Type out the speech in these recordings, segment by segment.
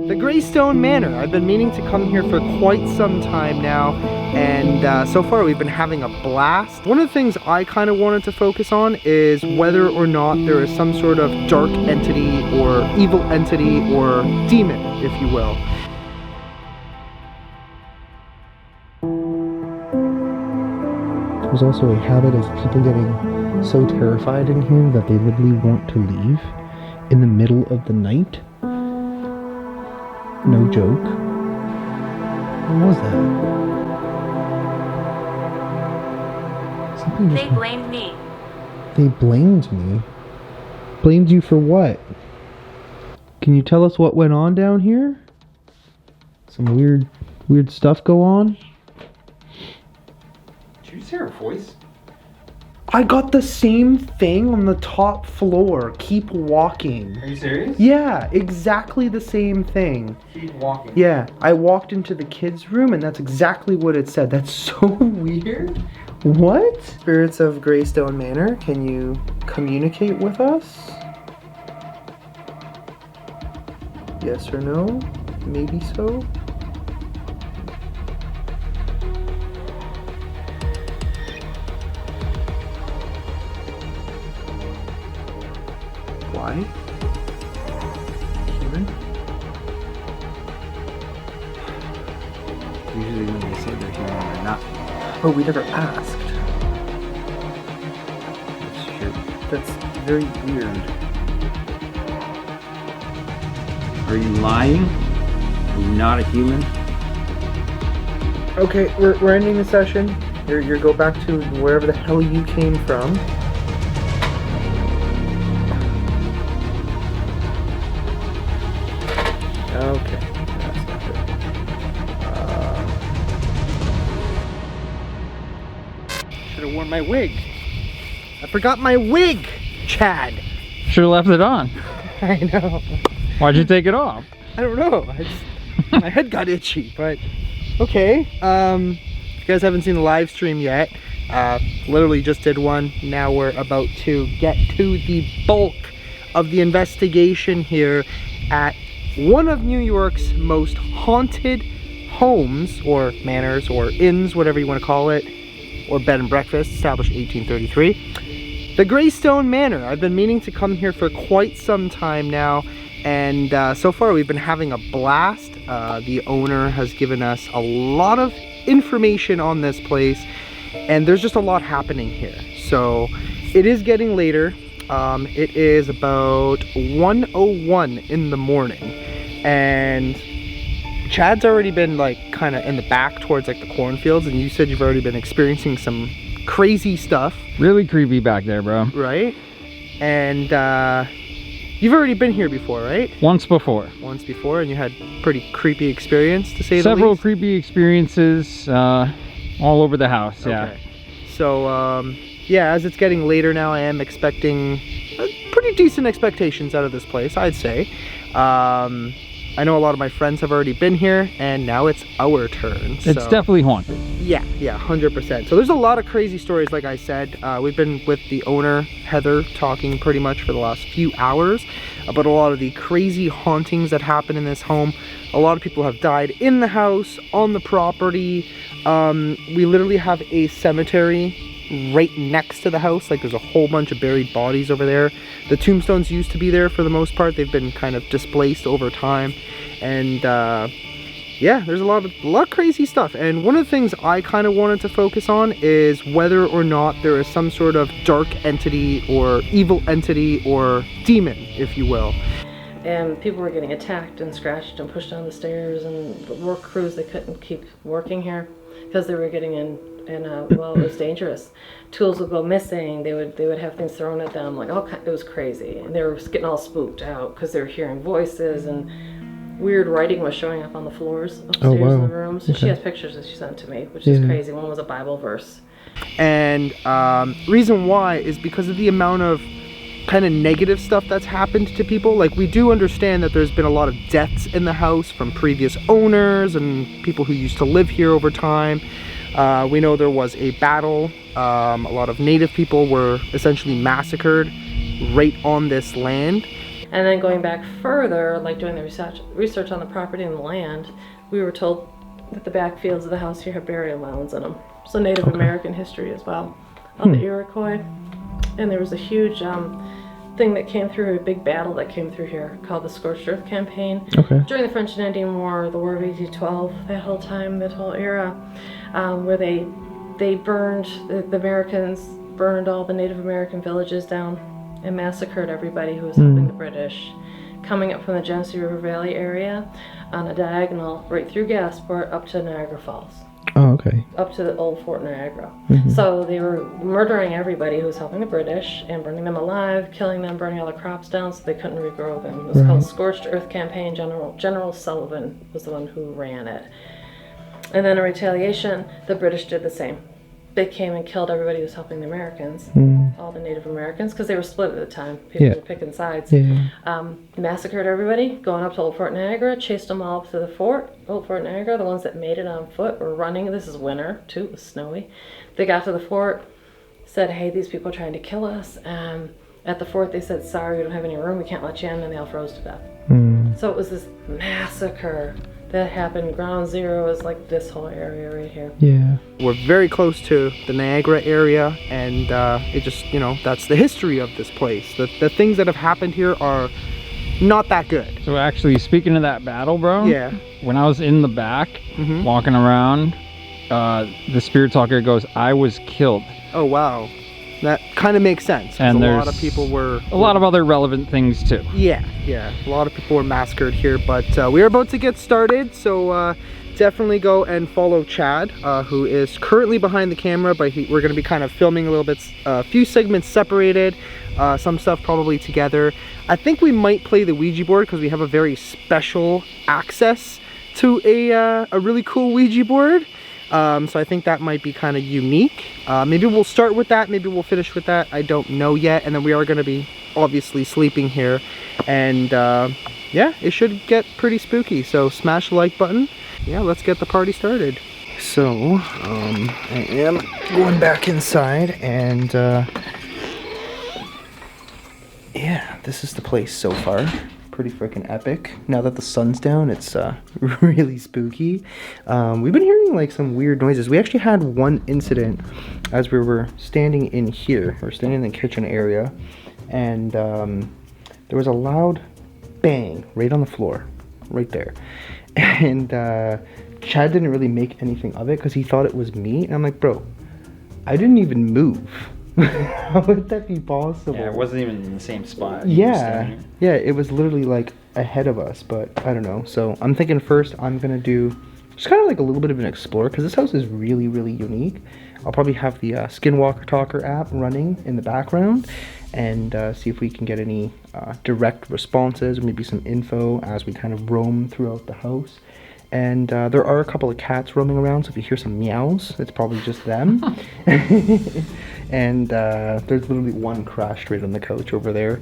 The Graestone Manor. I've been meaning to come here for quite some time now, and so far we've been having a blast. One of the things I kind of wanted to focus on is whether or not there is some sort of dark entity or evil entity or demon, if you will. There's also a habit of people getting so terrified in here that they literally want to leave in the middle of the night. No joke. What was that? Something just... They blamed me. They blamed me? Blamed you for what? Can you tell us what went on down here? Some weird stuff go on? Did you just hear a voice? I got the same thing on the top floor. Keep walking. Are you serious? Yeah, exactly the same thing. Keep walking. Yeah, I walked into the kids' room and that's exactly what it said. That's so weird. What? Spirits of Graestone Manor, can you communicate with us? Yes or no? Maybe so? Why? Human? Usually when they say they're human, they're not. Oh, we never asked. That's true. That's very weird. Are you lying? Are you not a human? Okay, we're ending the session. You go back to wherever the hell you came from. Okay, that's not good. Should have worn my wig. I forgot my wig, Chad. Should have left it on. I know. Why'd you take it off? I don't know. My head got itchy, but okay. If you guys haven't seen the live stream yet, literally just did one. Now we're about to get to the bulk of the investigation here at one of New York's most haunted homes, or manors, or inns, whatever you want to call it, or bed and breakfast, established 1833. The Graestone Manor. I've been meaning to come here for quite some time now, and so far we've been having a blast. The owner has given us a lot of information on this place, and there's just a lot happening here. So it is getting later. It is about 1:01 in the morning, and Chad's already been like kind of in the back towards like the cornfields, and you said you've already been experiencing some crazy stuff. Really creepy back there, bro. Right? And you've already been here before, right? Once before. Once before, and you had pretty creepy experience, to say the least. Several creepy experiences all over the house, yeah. Okay. So, yeah, as it's getting later now, I am expecting pretty decent expectations out of this place, I'd say. I know a lot of my friends have already been here, and now it's our turn. It's definitely haunted. Yeah, 100%. So there's a lot of crazy stories, like I said. We've been with the owner, Heather, talking pretty much for the last few hours about a lot of the crazy hauntings that happen in this home. A lot of people have died in the house, on the property. We literally have a cemetery right next to the house. Like, there's a whole bunch of buried bodies over there. The tombstones used to be there for the most part. They've been kind of displaced over time, and yeah, there's a lot of crazy stuff. And one of the things I kind of wanted to focus on is whether or not there is some sort of dark entity or evil entity or demon, if you will. And people were getting attacked and scratched and pushed down the stairs, and the work crews, they couldn't keep working here because they were getting in, and well, it was dangerous. Tools would go missing. They would have things thrown at them, like it was crazy. And they were getting all spooked out because they were hearing voices, and weird writing was showing up on the floors upstairs in the rooms. So she has pictures that she sent to me, which is crazy. One was a Bible verse. And reason why is because of the amount of kind of negative stuff that's happened to people. Like, we do understand that there's been a lot of deaths in the house from previous owners and people who used to live here over time. We know there was a battle. A lot of native people were essentially massacred right on this land. And then going back further, like doing the research on the property and the land, we were told that the back fields of the house here have burial mounds in them. So Native American history as well, on the Iroquois. And there was a huge thing that came through, a big battle that came through here called the Scorched Earth Campaign. During the French and Indian War, the War of 1812, that whole time, that whole era, where they burned, the Americans burned all the Native American villages down and massacred everybody who was helping the British, coming up from the Genesee River Valley area on a diagonal right through Gasport up to Niagara Falls. Oh, okay. Up to the old Fort Niagara. So they were murdering everybody who was helping the British and burning them alive, killing them, burning all the crops down so they couldn't regrow them. It was called Scorched Earth Campaign. General Sullivan was the one who ran it. And then in retaliation, the British did the same. They came and killed everybody who was helping the Americans, all the Native Americans, because they were split at the time. People were picking sides. Massacred everybody, going up to Old Fort Niagara, chased them all up to the fort, Old Fort Niagara. The ones that made it on foot were running. This is winter, too. It was snowy. They got to the fort, said, hey, these people are trying to kill us. At the fort, they said, sorry, we don't have any room. We can't let you in. And they all froze to death. So it was this massacre that happened. Ground zero is like this whole area right here. We're very close to the Niagara area, and it just, you know, that's the history of this place. The things that have happened here are not that good. So actually, speaking of that battle, bro. Yeah. When I was in the back, walking around, the spirit talker goes, I was killed. Oh, wow. That kind of makes sense. And a lot of people were... A lot of other relevant things, too. Yeah. A lot of people were massacred here, but we are about to get started, so definitely go and follow Chad, who is currently behind the camera, but we're going to be kind of filming a little bit, a few segments separated, some stuff probably together. I think we might play the Ouija board because we have a very special access to a really cool Ouija board. So I think that might be kind of unique. Maybe we'll start with that, maybe we'll finish with that, I don't know yet. And then we are going to be obviously sleeping here, and yeah, it should get pretty spooky. So smash the like button. Yeah, let's get the party started. So I am going back inside, and yeah, this is the place so far. Pretty freaking epic. Now that the sun's down, it's really spooky. We've been hearing like some weird noises. We actually had one incident as we were standing in here. We're standing in the kitchen area, and there was a loud bang right on the floor, right there. And Chad didn't really make anything of it because he thought it was me. And I'm like, bro, I didn't even move. How would that be possible? Yeah, it wasn't even in the same spot. Yeah, it was literally like ahead of us, but I don't know. So I'm thinking first I'm gonna do just kind of like a little bit of an explore, because this house is really, really unique. I'll probably have the Skinwalker Talker app running in the background, and see if we can get any direct responses or maybe some info as we kind of roam throughout the house. And there are a couple of cats roaming around, so if you hear some meows, it's probably just them. And there's literally one crashed right on the couch over there.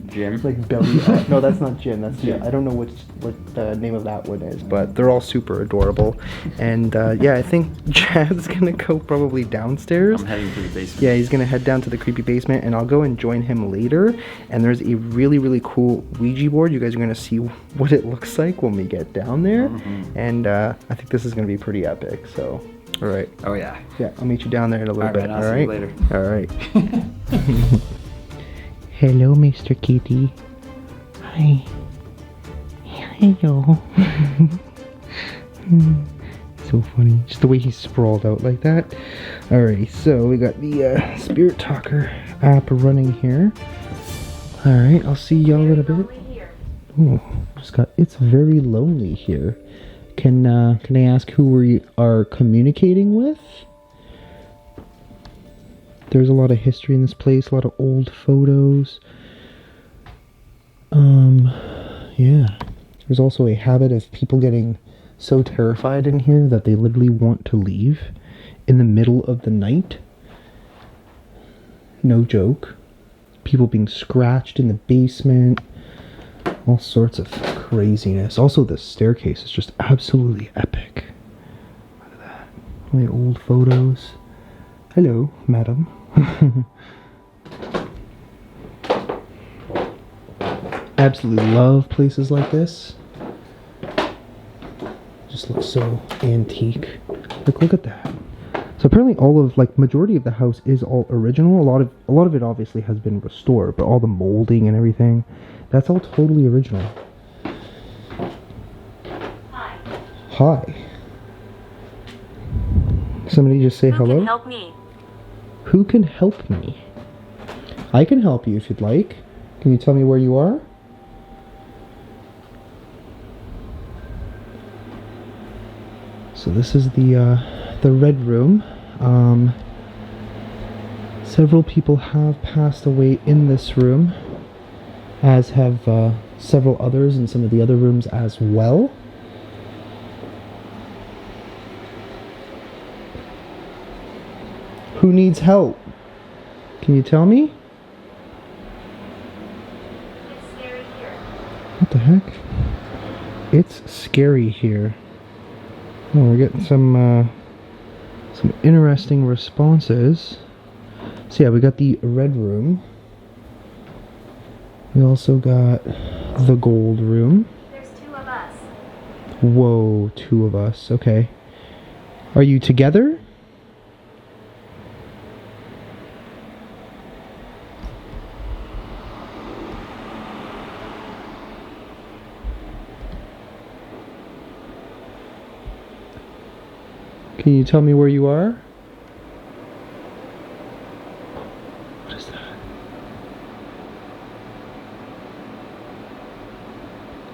Jim? Like belly up. No, that's not Jim. That's Jim. I don't know what the name of that one is, but they're all super adorable. And yeah, I think Chad's gonna go probably downstairs. I'm heading to the basement. Yeah, he's gonna head down to the creepy basement, and I'll go and join him later. And there's a really, really cool Ouija board. You guys are gonna see what it looks like when we get down there. And I think this is gonna be pretty epic. So. All right. Oh yeah. Yeah, I'll meet you down there in a little bit. I'll see you later. All right. Hello, Mr. Kitty. Hi. Hello. So funny, just the way he's sprawled out like that. Alrighty, so we got the Spirit Talker app running here. All right, I'll see y'all in a bit. Oh, it's very lonely here. Can I ask who we are communicating with? There's a lot of history in this place, a lot of old photos. Yeah. There's also a habit of people getting so terrified in here that they literally want to leave in the middle of the night. No joke. People being scratched in the basement. All sorts of craziness. Also, the staircase is just absolutely epic. Look at that. All the old photos. Hello, madam. Absolutely love places like this. Just looks so antique. Like, look at that. So apparently all of, like, majority of the house is all original. A lot of it obviously has been restored, but all the molding and everything, that's all totally original. Hi. Hi. Somebody just say hello? Who can help me? Who can help me? I can help you if you'd like. Can you tell me where you are? So this is the red room. Several people have passed away in this room, as have several others in some of the other rooms as well. Who needs help? Can you tell me? It's scary here. What the heck? It's scary here. Oh, we're getting some interesting responses. So yeah, we got the red room. We also got the gold room. There's 2 of us. Whoa, 2 of us. Okay. Are you together? Can you tell me where you are? What is that?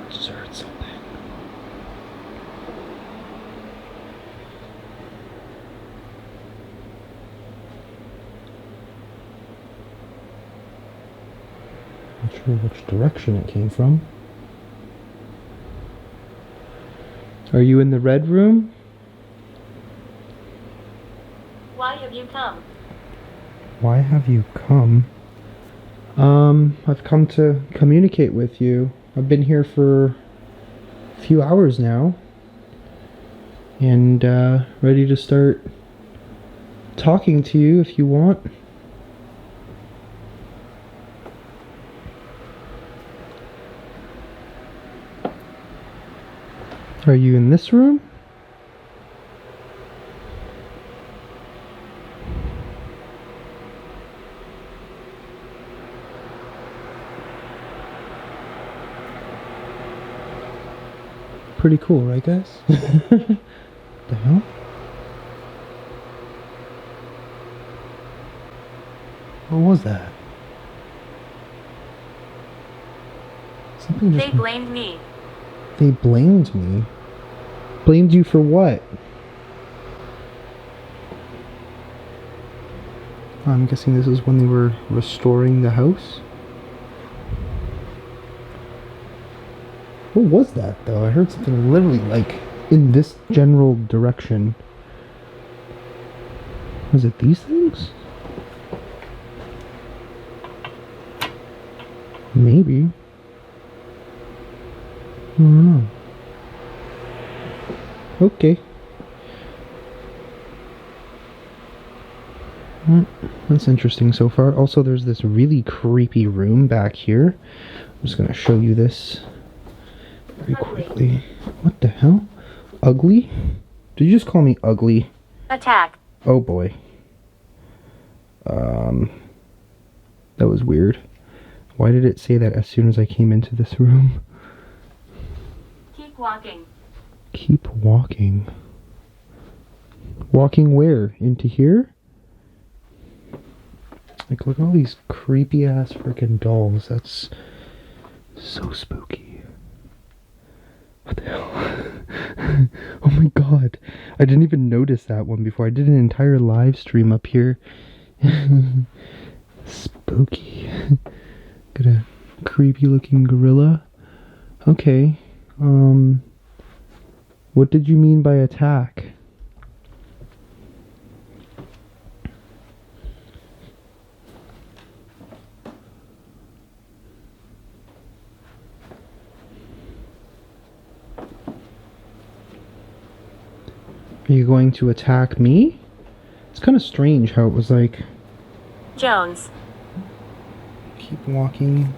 I just heard something. Not sure which direction it came from. Are you in the red room? Why have you come? Why have you come? I've come to communicate with you. I've been here for a few hours now. And, ready to start talking to you if you want. Are you in this room? Pretty cool, right guys? The hell? What was that? Something just... They blamed me. They blamed me? Blamed you for what? I'm guessing this is when they were restoring the house? What was that though? I heard something literally like in this general direction. Was it these things? Maybe. I don't know. Okay. Well, that's interesting so far. Also, there's this really creepy room back here. I'm just gonna show you this very quickly. What the hell? Ugly? Did you just call me ugly? Attack. Oh boy. That was weird. Why did it say that as soon as I came into this room? Keep walking. Keep walking. Walking where? Into here? Like, look at all these creepy ass freaking dolls. That's so spooky. What the hell? Oh my god. I didn't even notice that one before. I did an entire live stream up here. Spooky. Got a creepy looking gorilla. Okay. What did you mean by attack? Are you going to attack me? It's kind of strange how it was like... Jones. Keep walking.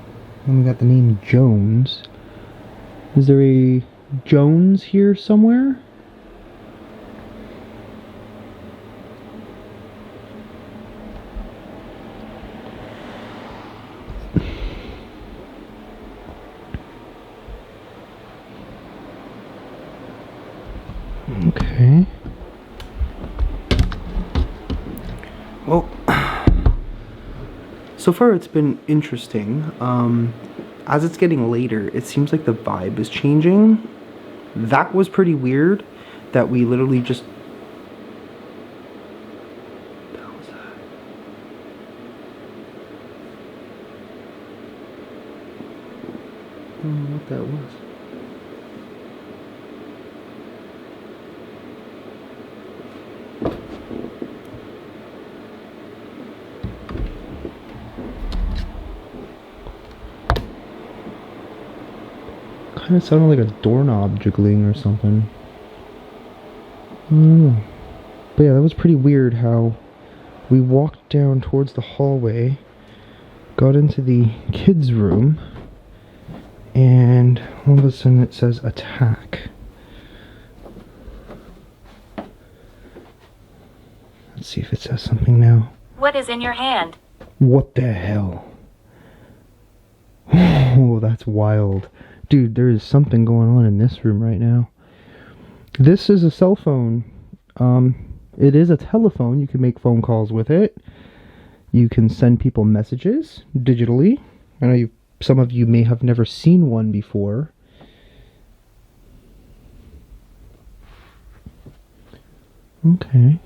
And we got the name Jones. Is there a Jones here somewhere? Okay. Well, so far it's been interesting. As it's getting later, it seems like the vibe is changing. That was pretty weird, that we literally just... What the hell was that? I don't know what that was. Kind of sounded like a doorknob jiggling or something. I don't know. But yeah, that was pretty weird how we walked down towards the hallway, got into the kids' room, and all of a sudden it says attack. Let's see if it says something now. What is in your hand? What the hell? Oh, that's wild. Dude, there is something going on in this room right now. This is a cell phone. It is a telephone. You can make phone calls with it. You can send people messages digitally. I know some of you may have never seen one before. Okay.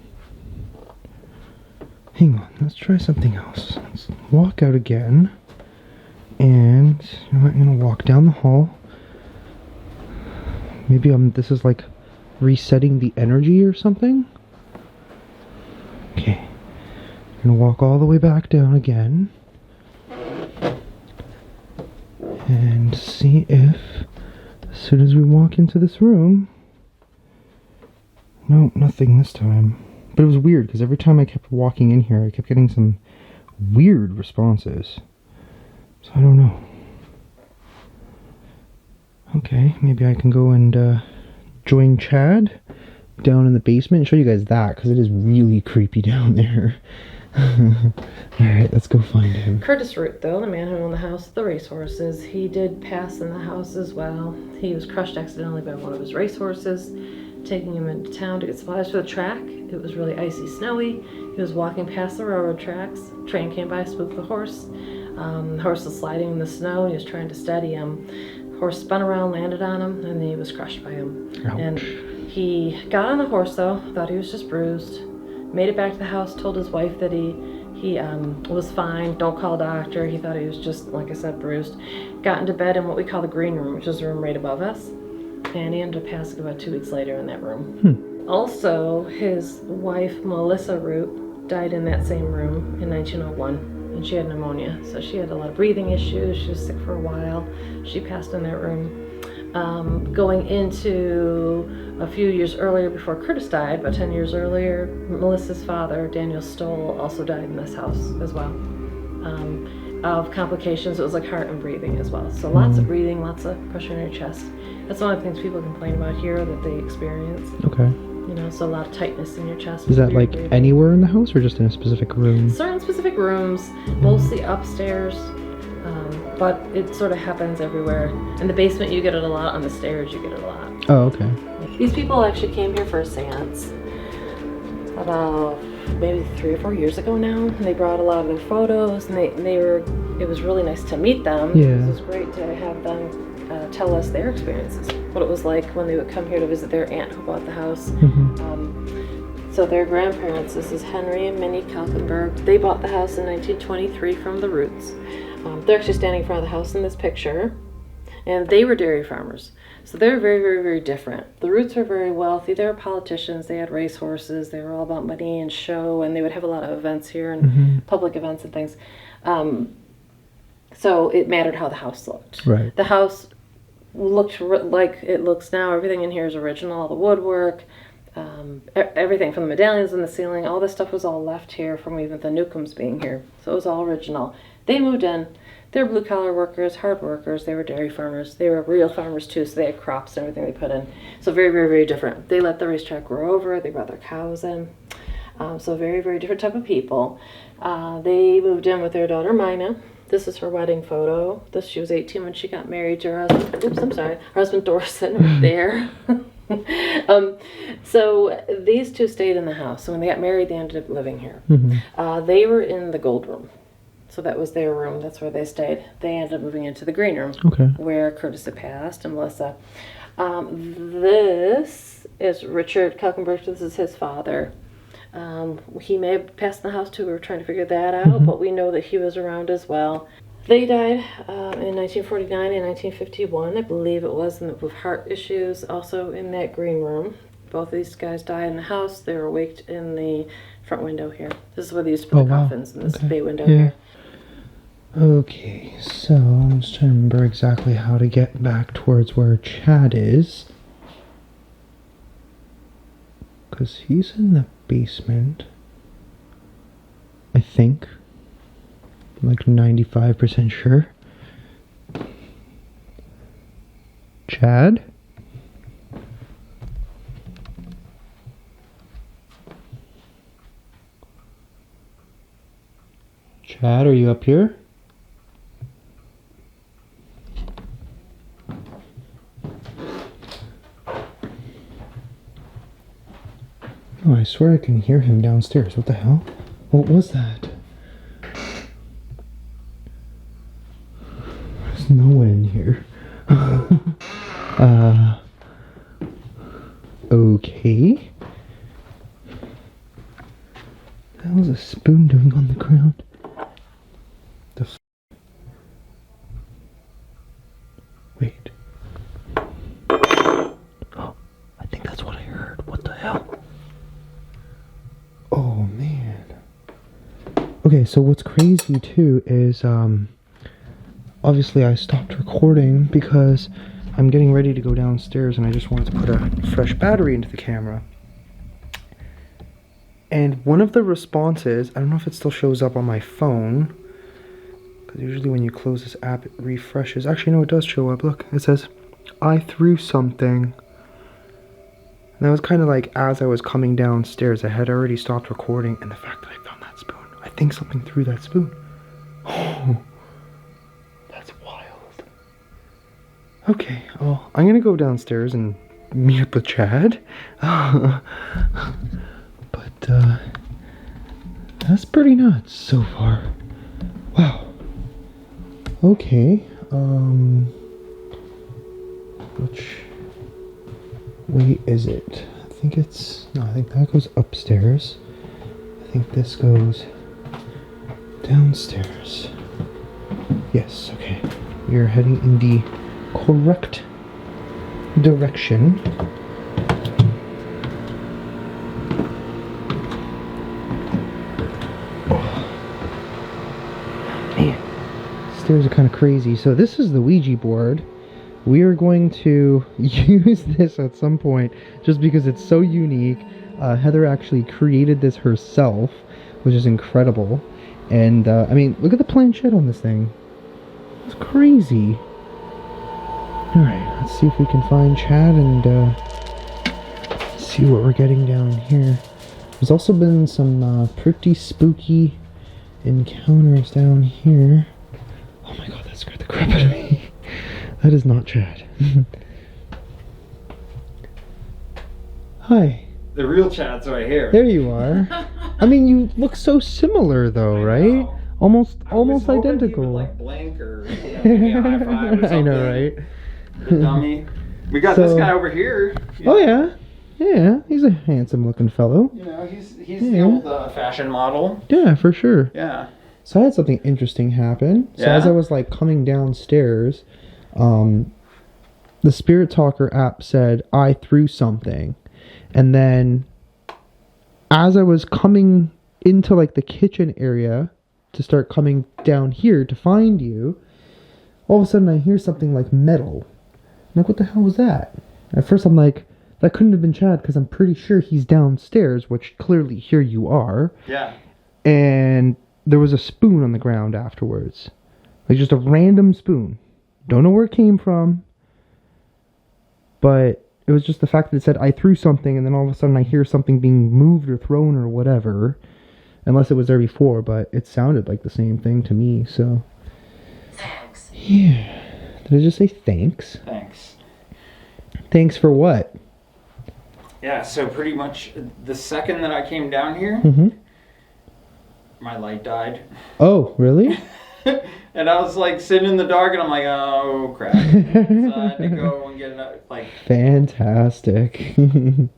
Hang on, let's try something else. Let's walk out again. And you know, I'm gonna walk down the hall. Maybe this is like resetting the energy or something. Okay. I'm gonna walk all the way back down again. And see if, as soon as we walk into this room... No, nothing this time. But it was weird, because every time I kept walking in here, I kept getting some weird responses. So I don't know. Okay, maybe I can go and join Chad down in the basement and show you guys that, because it is really creepy down there. Alright, let's go find him. Curtis Root, though, the man who owned the house, the racehorses, he did pass in the house as well. He was crushed accidentally by one of his racehorses, taking him into town to get supplies for the track. It was really icy, snowy. He was walking past the railroad tracks. Train came by, spooked the horse. The horse was sliding in the snow, and he was trying to steady him. Horse spun around, landed on him, and then he was crushed by him. Ouch. And he got on the horse, though, thought he was just bruised. Made it back to the house, told his wife that he was fine, don't call a doctor. He thought he was just, like I said, bruised. Got into bed in what we call the green room, which is the room right above us. And he ended up passing about 2 weeks later in that room. Also, his wife, Melissa Root, died in that same room in 1901. And she had pneumonia, so she had a lot of breathing issues. She was sick for a while. She passed in that room. Going into a few years earlier, before Curtis died, about 10 years earlier, Melissa's father, Daniel Stoll, also died in this house as well. Of complications, it was like heart and breathing as well. So lots of breathing, lots of pressure in your chest. That's one of the things people complain about here that they experience. Okay. You know, so a lot of tightness in your chest. Is that like breathing. anywhere in the house or just in a specific room? Certain specific rooms, mostly upstairs, but it sort of happens everywhere. In the basement you get it a lot, on the stairs you get it a lot. Oh, okay. These people actually came here for a seance about maybe 3 or 4 years ago now. And they brought a lot of their photos, and it was really nice to meet them. Yeah. It was great to have them tell us their experiences, what it was like when they would come here to visit their aunt who bought the house. So their grandparents, this is Henry and Minnie Kalkenberg, they bought the house in 1923 from the Roots. They're actually standing in front of the house in this picture, and they were dairy farmers. So they're very, very, very different. The Roots are very wealthy. They were politicians. They had racehorses. They were all about money and show, and they would have a lot of events here and public events and things. So it mattered how the house looked. Right. The house looked like it looks now. Everything in here is original. All the woodwork, everything from the medallions in the ceiling, all this stuff was all left here from even the Newcombs being here. So it was all original. They moved in. They were blue-collar workers, hard workers. They were dairy farmers. They were real farmers, too, so they had crops and everything they put in. So very, very, very different. They let the racetrack grow over. They brought their cows in. So very, very different type of people. They moved in with their daughter, Mina. This is her wedding photo. She was 18 when she got married to her husband. Oops, I'm sorry. Her husband, Dorson, right there. So these two stayed in the house. So when they got married, they ended up living here. They were in the gold room. So that was their room. That's where they stayed. They ended up moving into the green room, where Curtis had passed and Melissa. This is Richard Kalkenberg. This is his father. He may have passed in the house too. We were trying to figure that out, but we know that he was around as well. They died in 1949 and 1951, I believe it was, with heart issues, also in that green room. Both of these guys died in the house. They were waked in the front window here. This is where they used to put the coffins, in this bay window here. Okay, so I'm just trying to remember exactly how to get back towards where Chad is. Because he's in the basement, I think. I'm like 95% sure. Chad? Chad, are you up here? Oh, I swear I can hear him downstairs. What the hell? What was that? There's no one in here. Okay. What the hell is a spoon doing on the ground? Wait. Oh, I think that's what I heard. What the hell? Oh, man. Okay, so what's crazy, too, is, obviously I stopped recording because I'm getting ready to go downstairs and I just wanted to put a fresh battery into the camera. And one of the responses, I don't know if it still shows up on my phone, because usually when you close this app, it refreshes. Actually, no, it does show up. Look, it says, I threw something. And that was kind of like as I was coming downstairs. I had already stopped recording, and the fact that I found that spoon, I think something threw that spoon. Oh, that's wild. Okay, well, I'm gonna go downstairs and meet up with Chad. But, that's pretty nuts so far. Wow. Okay, which way is it? I think it's, no, I think that goes upstairs. I think this goes downstairs. Yes, okay. We are heading in the correct direction. Stairs are kind of crazy. So this is the Ouija board. We are going to use this at some point just because it's so unique. Heather actually created this herself, which is incredible. And I mean, look at the planchette on this thing. It's crazy. Alright, let's see if we can find Chad and see what we're getting down here. There's also been some pretty spooky encounters down here. Oh my god, that scared the crap out of me. That is not Chad. Hi. The real Chad's right here. There you are. I mean, you look so similar though, right? Almost identical. He would, like, blink or give me a high five or something. I know, right? The dummy. We got this guy over here. Oh yeah. Yeah, he's a handsome looking fellow. You know, he's the old fashion model. Yeah, for sure. Yeah. So I had something interesting happen. So as I was like coming downstairs, the Spirit Talker app said, I threw something. And then as I was coming into like the kitchen area to start coming down here to find you, all of a sudden I hear something like metal. I'm like, what the hell was that? At first I'm like, that couldn't have been Chad because I'm pretty sure he's downstairs, which clearly here you are. Yeah. And there was a spoon on the ground afterwards. Like just a random spoon. Don't know where it came from. But it was just the fact that it said I threw something and then all of a sudden I hear something being moved or thrown or whatever. Unless it was there before, but it sounded like the same thing to me, so. Thanks. Yeah. Did I just say thanks? Thanks. Thanks for what? Yeah, so pretty much the second that I came down here, Mm-hmm. my light died. Oh, really? And I was like sitting in the dark and I'm like, oh crap. So I had to go and get another, like, Fantastic. I'm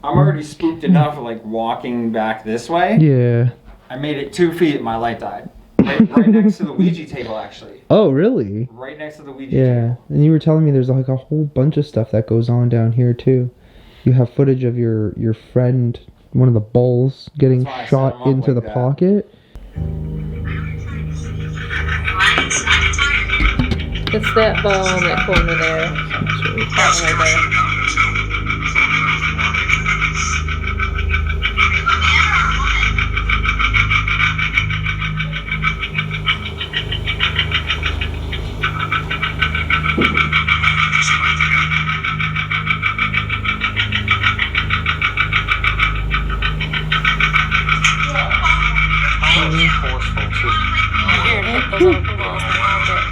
already spooked enough like walking back this way. Yeah. I made it 2 feet and my light died. Right next to the Ouija table, actually. Oh, really? Right next to the Ouija Yeah. table. And you were telling me there's like a whole bunch of stuff that goes on down here too. You have footage of your friend, one of the bulls, getting That's why I set shot him up into like the that. pocket. It's that ball in that corner there. That one right there. Forceful too. Here, hit those other balls around it.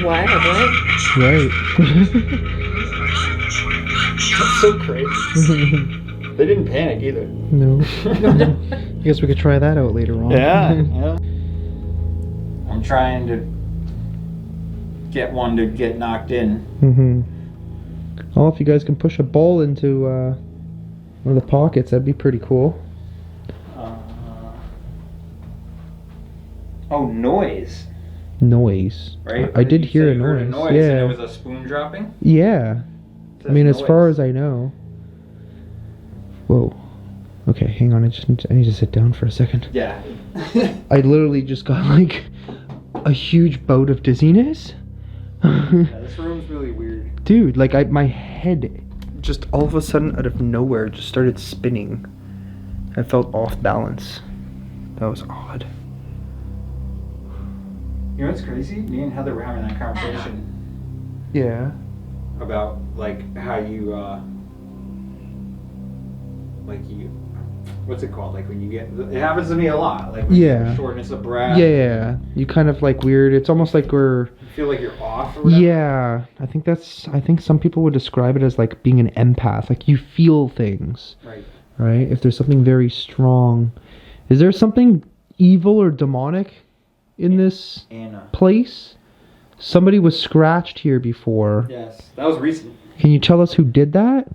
Why? What? Right. That's so crazy. They didn't panic either. No. I guess we could try that out later on. Yeah. I'm trying to get one to get knocked in. Mm-hmm. Well, if you guys can push a ball into one of the pockets, that'd be pretty cool. Oh, noise. Noise. Right? I did You hear said a you heard noise. And Yeah. it was a spoon dropping? Yeah. I mean, as far as I know. Whoa. Okay, hang on. I need to sit down for a second. Yeah. I literally just got like a huge bout of dizziness. Yeah, this room's really weird. Dude, like my head just all of a sudden out of nowhere just started spinning. I felt off balance. That was odd. You know what's crazy? Me and Heather were having that conversation Yeah. about like how you what's it called? Like when you get, it happens to me a lot. Like when you Yeah. get shortness of breath. Yeah. You kind of like weird. It's almost like we're. You feel like you're off or whatever. Yeah. I think some people would describe it as like being an empath. Like you feel things. Right. Right? If there's something very strong. Is there something evil or demonic in this Anna. place? Somebody was scratched here before. Yes. That was recent. Can you tell us who did that?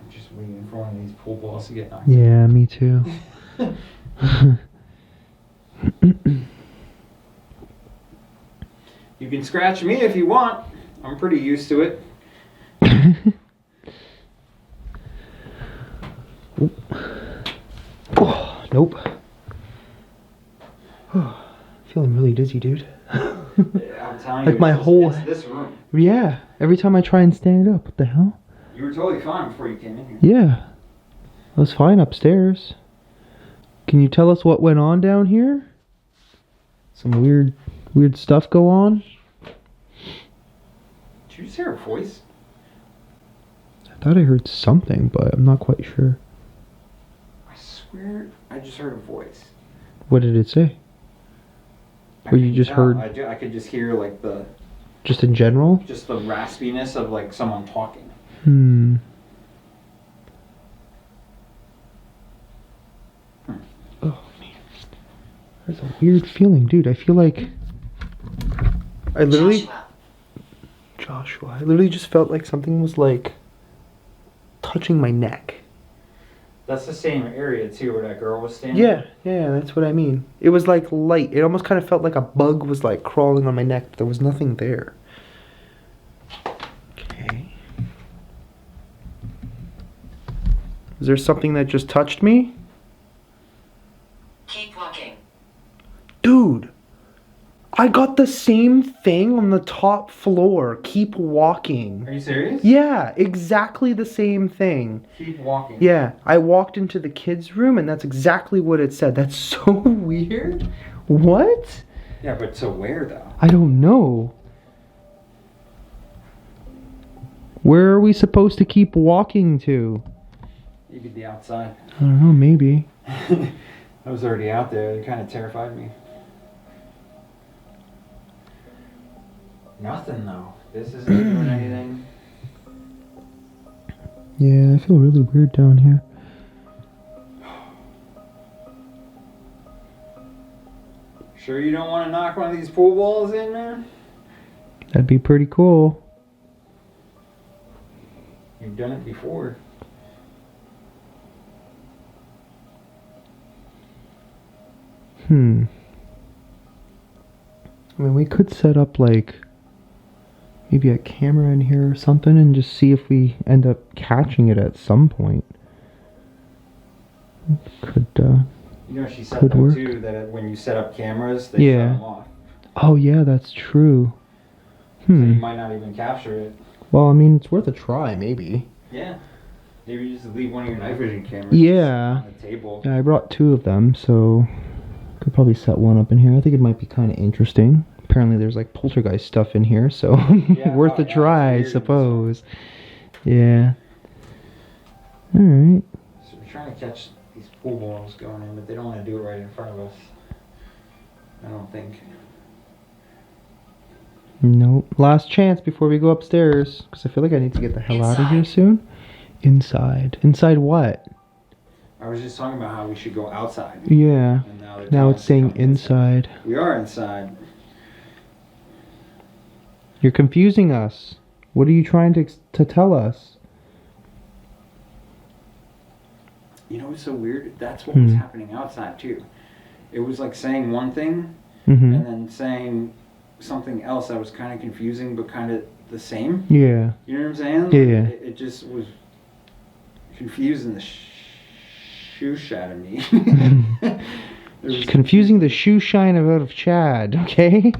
I'm just waiting for one of these pool balls to get knocked. Yeah, me too. You can scratch me if you want. I'm pretty used to it. Oh, nope. Feeling really dizzy, dude. Yeah, I'm telling you. Like my whole- It's this room. Yeah, every time I try and stand up, what the hell? You were totally fine before you came in here. Yeah, I was fine upstairs. Can you tell us what went on down here? Some weird stuff go on? Did you just hear a voice? I thought I heard something, but I'm not quite sure. I swear I just heard a voice. What did it say? Or you just heard I could just hear like just in general? just the raspiness of like someone talking. Oh man, there's a weird feeling, dude. I feel like I literally Joshua. I literally just felt like something was like touching my neck. That's the same area too where that girl was standing. Yeah, that's what I mean. It was like light. It almost kind of felt like a bug was like crawling on my neck, but there was nothing there. Okay. Is there something that just touched me? Keep walking. Dude, I got the same thing on the top floor. Keep walking. Are you serious? Yeah, exactly the same thing. Keep walking. Yeah, I walked into the kids' room and that's exactly what it said. That's so weird. What? Yeah, but so where though? I don't know. Where are we supposed to keep walking to? You could be outside. I don't know, maybe. I was already out there. It kind of terrified me. Nothing though. This isn't doing anything. Yeah, I feel really weird down here. Sure you don't want to knock one of these pool balls in, man? That'd be pretty cool. You've done it before. I mean, we could set up like maybe a camera in here or something and just see if we end up catching it at some point. Could, You know, she said Could though work. too that when you set up cameras, they Yeah. shut them off. oh yeah, that's true. So you Hmm. might not even capture it. Well, I mean, it's worth a try, maybe. Yeah. Maybe you just leave one of your night vision cameras Yeah. on the table. Yeah, I brought 2 of them, so could probably set one up in here. I think it might be kind of interesting. Apparently there's like poltergeist stuff in here, so Yeah, worth oh, a yeah, try, I it's weird. suppose. Yeah. Alright. So we're trying to catch these pool balls going in, but they don't want to do it right in front of us. I don't think. Nope. Last chance before we go upstairs, because I feel like I need to get the hell out of here soon. Inside. Inside what? I was just talking about how we should go outside. Yeah. And now, they're Now telling it's us to saying come inside. We are inside. You're confusing us. What are you trying to tell us? You know what's so weird? That's what was Hmm. happening outside too. It was like saying one thing Mm-hmm. and then saying something else that was kind of confusing but kind of the same. Yeah. You know what I'm saying? Yeah. It just was confusing the shoosh out of me. It was Confusing the shoe shine out of Chad, okay?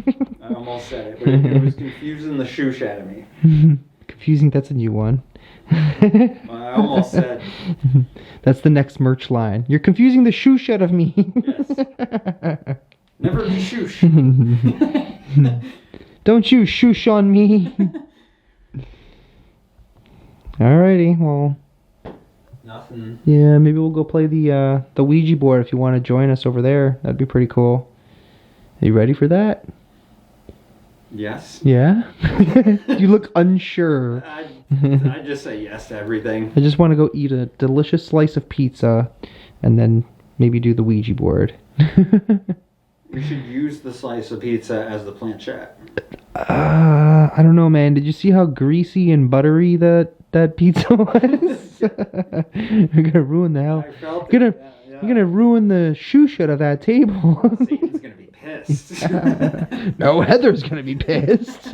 I almost said it, but it was confusing the shoosh out of me. Confusing, that's a new one. I almost said. That's the next merch line. You're confusing the shoe out of me. Yes. Never be shoosh. Don't you shoosh on me. Alrighty, well, Nothing. yeah, maybe we'll go play the Ouija board if you want to join us over there. That'd be pretty cool. Are you ready for that? Yes. Yeah? You look unsure. I just say yes to everything. I just want to go eat a delicious slice of pizza and then maybe do the Ouija board. We should use the slice of pizza as the planchette. I don't know, man. Did you see how greasy and buttery that pizza was? You're gonna ruin the hell. I felt You're it. gonna, Yeah. you're gonna ruin the shoe shut of that table. Satan's gonna be pissed. No, Heather's gonna be pissed.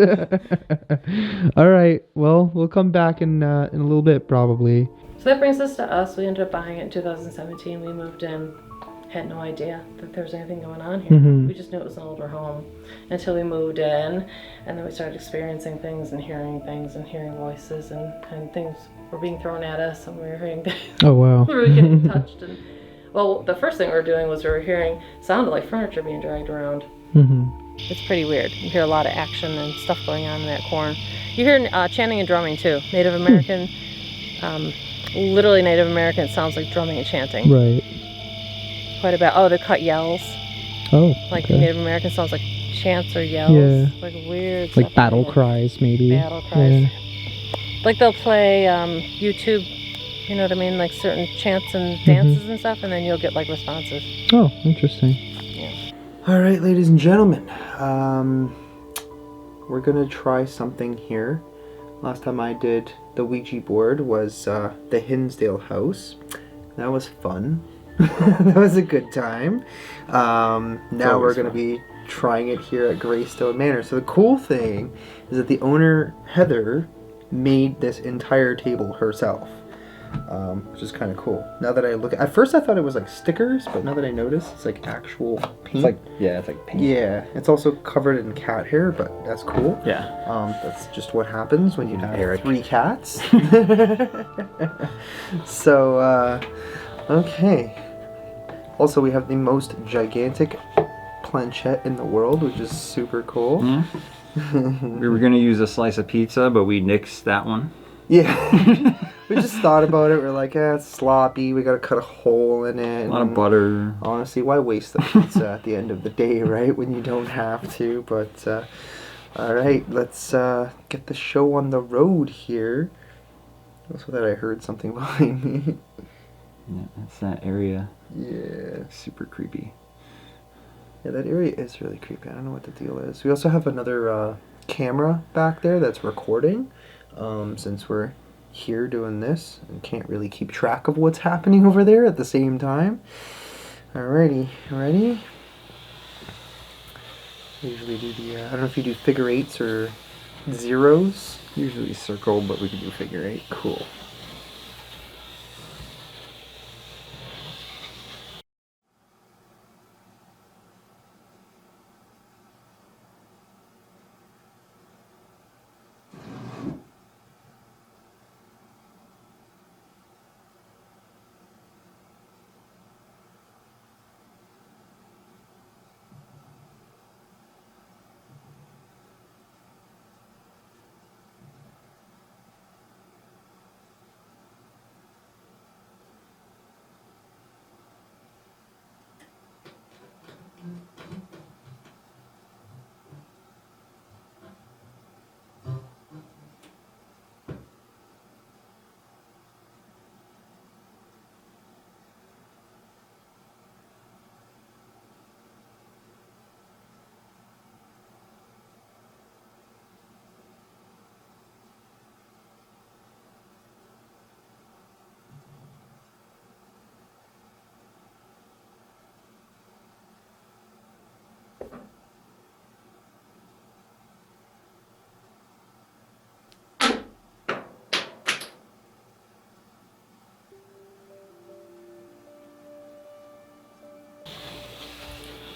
All right. Well, we'll come back in a little bit, probably. So that brings us to us. We ended up buying it in 2017. We moved in. Had no idea that there was anything going on here. Mhm. We just knew it was an older home until we moved in, and then we started experiencing things and hearing voices, and things were being thrown at us, and we were hearing things. Oh wow. We were getting touched, and well, the first thing we were doing was we were hearing sounded like furniture being dragged around. It's pretty weird. You hear a lot of action and stuff going on in that corner. You hear chanting and drumming too. Native American, literally Native American. It sounds like drumming and chanting. Right. Quite a bit. Oh, they cut yells. Oh. Like okay. Native American sounds like chants or yells. Yeah. Like weird Like stuff. battle cries, maybe. Battle cries. Yeah. Like they'll play YouTube, you know what I mean? Like certain chants and dances and stuff, and then you'll get like responses. Oh, interesting. All right, ladies and gentlemen, we're gonna try something here. Last time I did the Ouija board was the Hinsdale house. That was fun. That was a good time. Now we're gonna be trying it here at Graestone Manor. So the cool thing is that the owner, Heather, made this entire table herself. which is kind of cool. Now that I look, at first I thought it was like stickers, but now that I notice, it's like actual paint. It's like, yeah, it's like paint. Yeah, it's also covered in cat hair, but that's cool. Yeah. That's just what happens when you have Eric. 3 cats. So, okay. Also, we have the most gigantic planchette in the world, which is super cool. Mm-hmm. We were gonna use a slice of pizza, but we nixed that one. Yeah. We just thought about it. We're like, it's sloppy. We gotta cut a hole in it. A lot of butter. Honestly, why waste the pizza at the end of the day, right? When you don't have to. But, alright, let's get the show on the road here. Also that I heard something behind me. Yeah, that's that area. Yeah. Super creepy. Yeah, that area is really creepy. I don't know what the deal is. We also have another camera back there that's recording. Since we're here doing this and can't really keep track of what's happening over there at the same time. Alrighty, ready? I usually do the, I don't know if you do figure 8s or zeros. Usually circle, but we can do figure 8. Cool.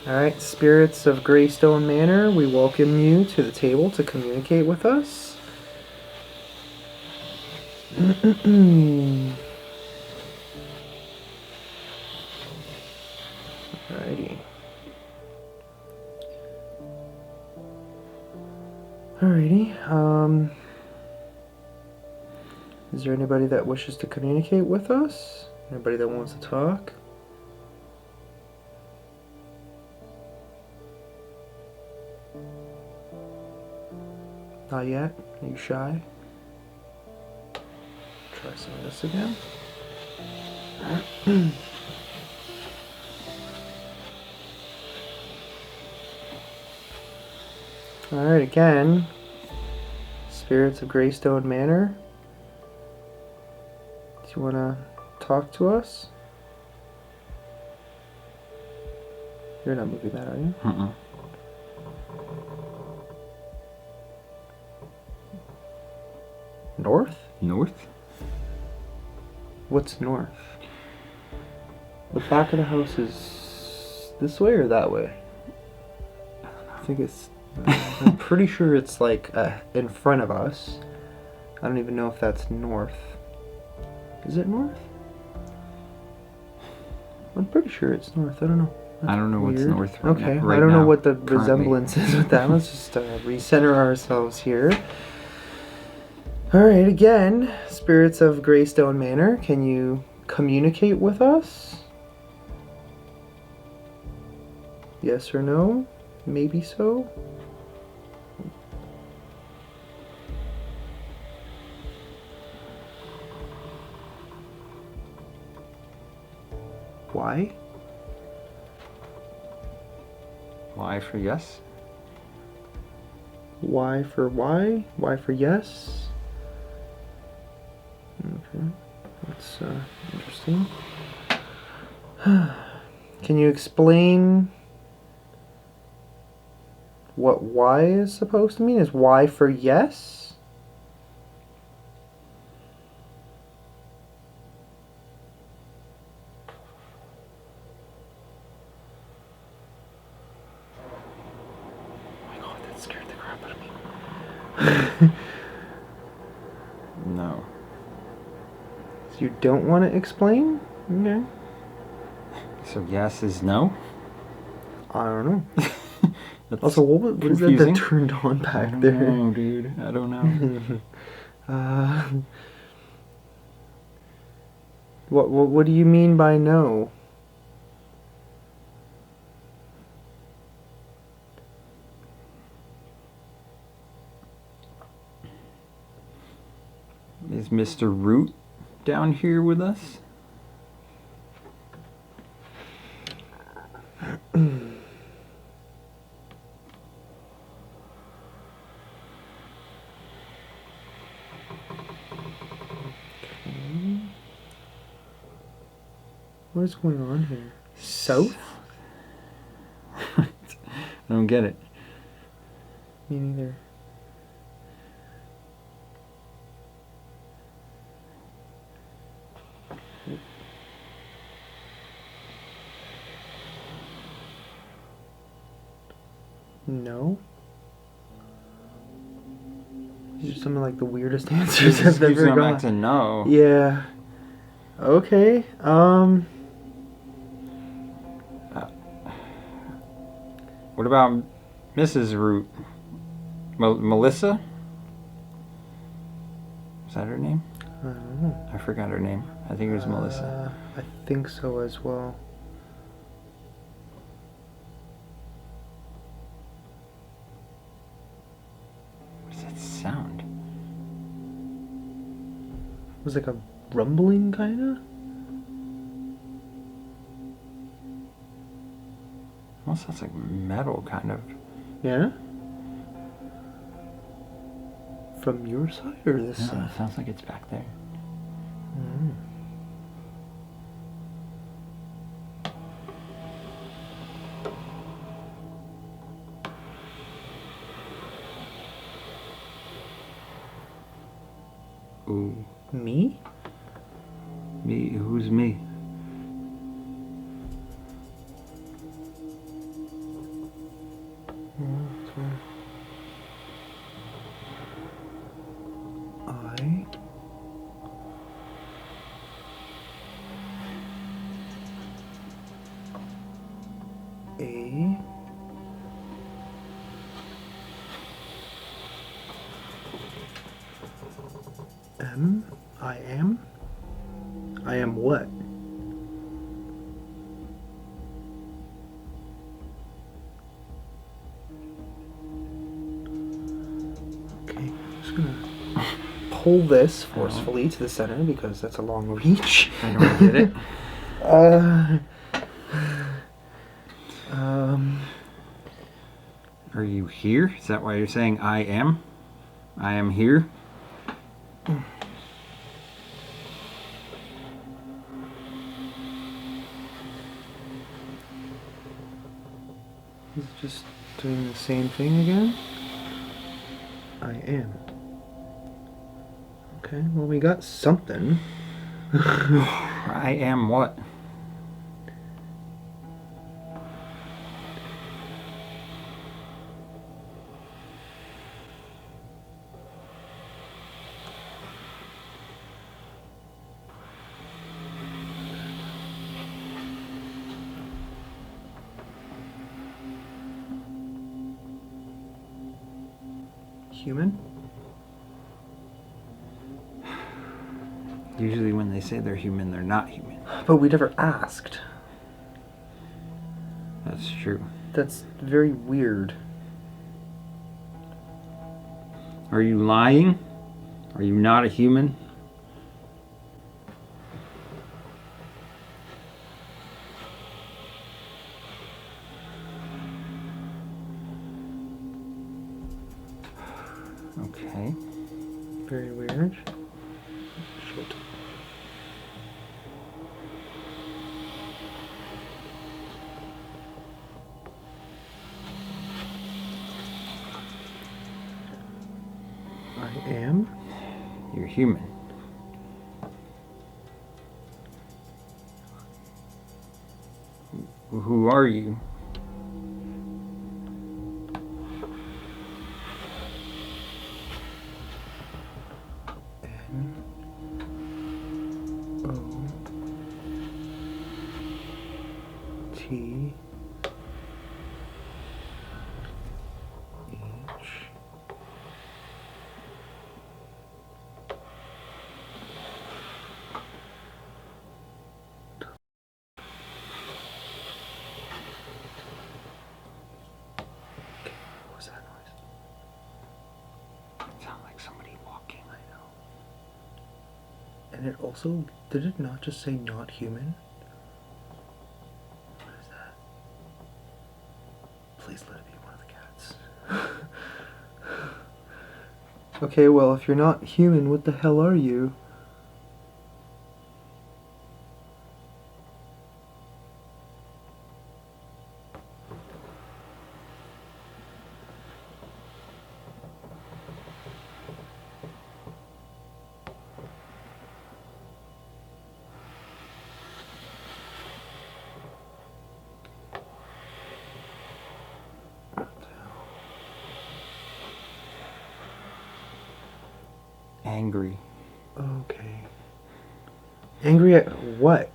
Alright, spirits of Graestone Manor, we welcome you to the table to communicate with us. Alrighty. Alrighty, is there anybody that wishes to communicate with us? Anybody that wants to talk? Not yet? Are you shy? Try some of this again. Alright, again. Spirits of Graestone Manor. Do you want to talk to us? You're not moving that, are you? Uh-uh. North? North? What's north? The back of the house is this way or that way? I think it's... I'm pretty sure it's like in front of us. I don't even know if that's north. Is it north? I'm pretty sure it's north. I don't know. That's I don't know what's weird. north right Okay, now, right I don't know now, what the currently. resemblance is with that. Let's just recenter ourselves here. Alright, again, spirits of Graestone Manor, can you communicate with us? Yes or no? Maybe so? Why? Y for yes? Y for why? Y for yes? Okay, that's interesting. Can you explain what Y is supposed to mean? Is Y for yes? No. So you don't want to explain? Okay. So yes is no? I don't know. That's Also, what is that confusing. turned on I back don't there? know, dude. I don't know. What do you mean by no? Is Mr. Root down here with us? What is going on here? South? I don't get it. Me neither. No? These are some of like the weirdest answers I've Keeps ever going back to got. no. Yeah. Okay. What about Mrs. Root? Melissa? Is that her name? I don't know. I forgot her name. I think it was Melissa. I think so as well. What does that sound? It was like a rumbling kinda? Almost sounds like metal, kind of. Yeah? From your side or this No, side? it sounds like it's back there. Ooh. Me? Me? Who's me? I A M I am? I am what? Okay, I'm just gonna pull this forcefully to the center because that's a long reach. I don't get it. Are you here? Is that why you're saying I am? I am here? He's just doing the same thing again. I am. Okay, well we got something. I am what? Human? Usually when they say they're human, they're not human. But we never asked. That's true. That's very weird. Are you lying? Are you not a human? Okay. Very weird. Shit. I am. You're human. Who are you? 3 each. What was that noise? It sounds like somebody walking, I know. And it also, did it not just say not human? What is that? Please let it be one of the cats. Okay, well, if you're not human, what the hell are you? Angry. Okay. Angry at what?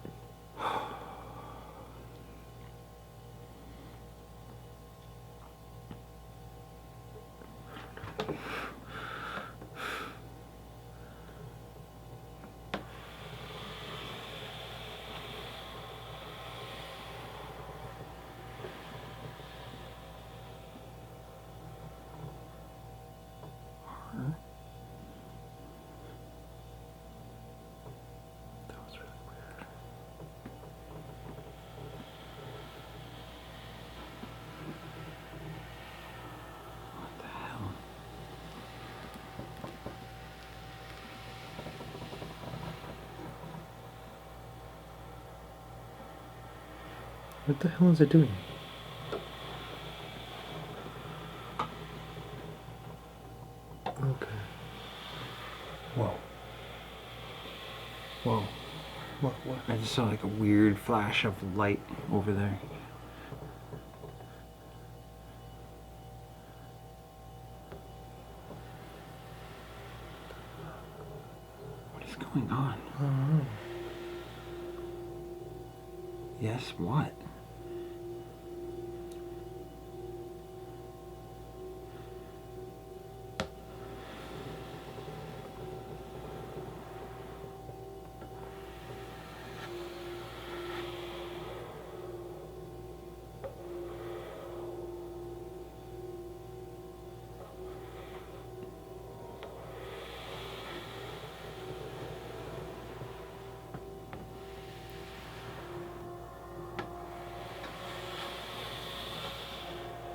That was really weird. What the hell? What the hell is it doing? Okay. Whoa. Whoa. What? I just saw like a weird flash of light over there. What is going on? I don't know. Yes, what?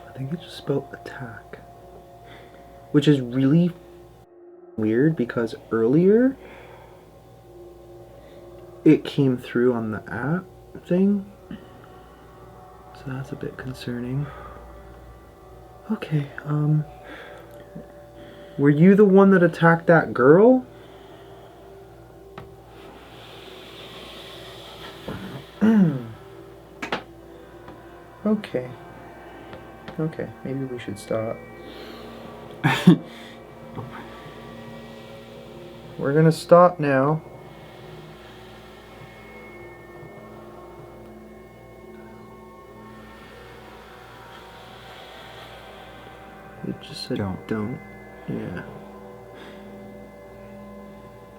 I think it just spelled attack. Which is really weird because earlier it came through on the app thing. So that's a bit concerning. Okay, were you the one that attacked that girl? Okay. Okay, maybe we should stop. We're gonna stop now. It just said don't. Yeah.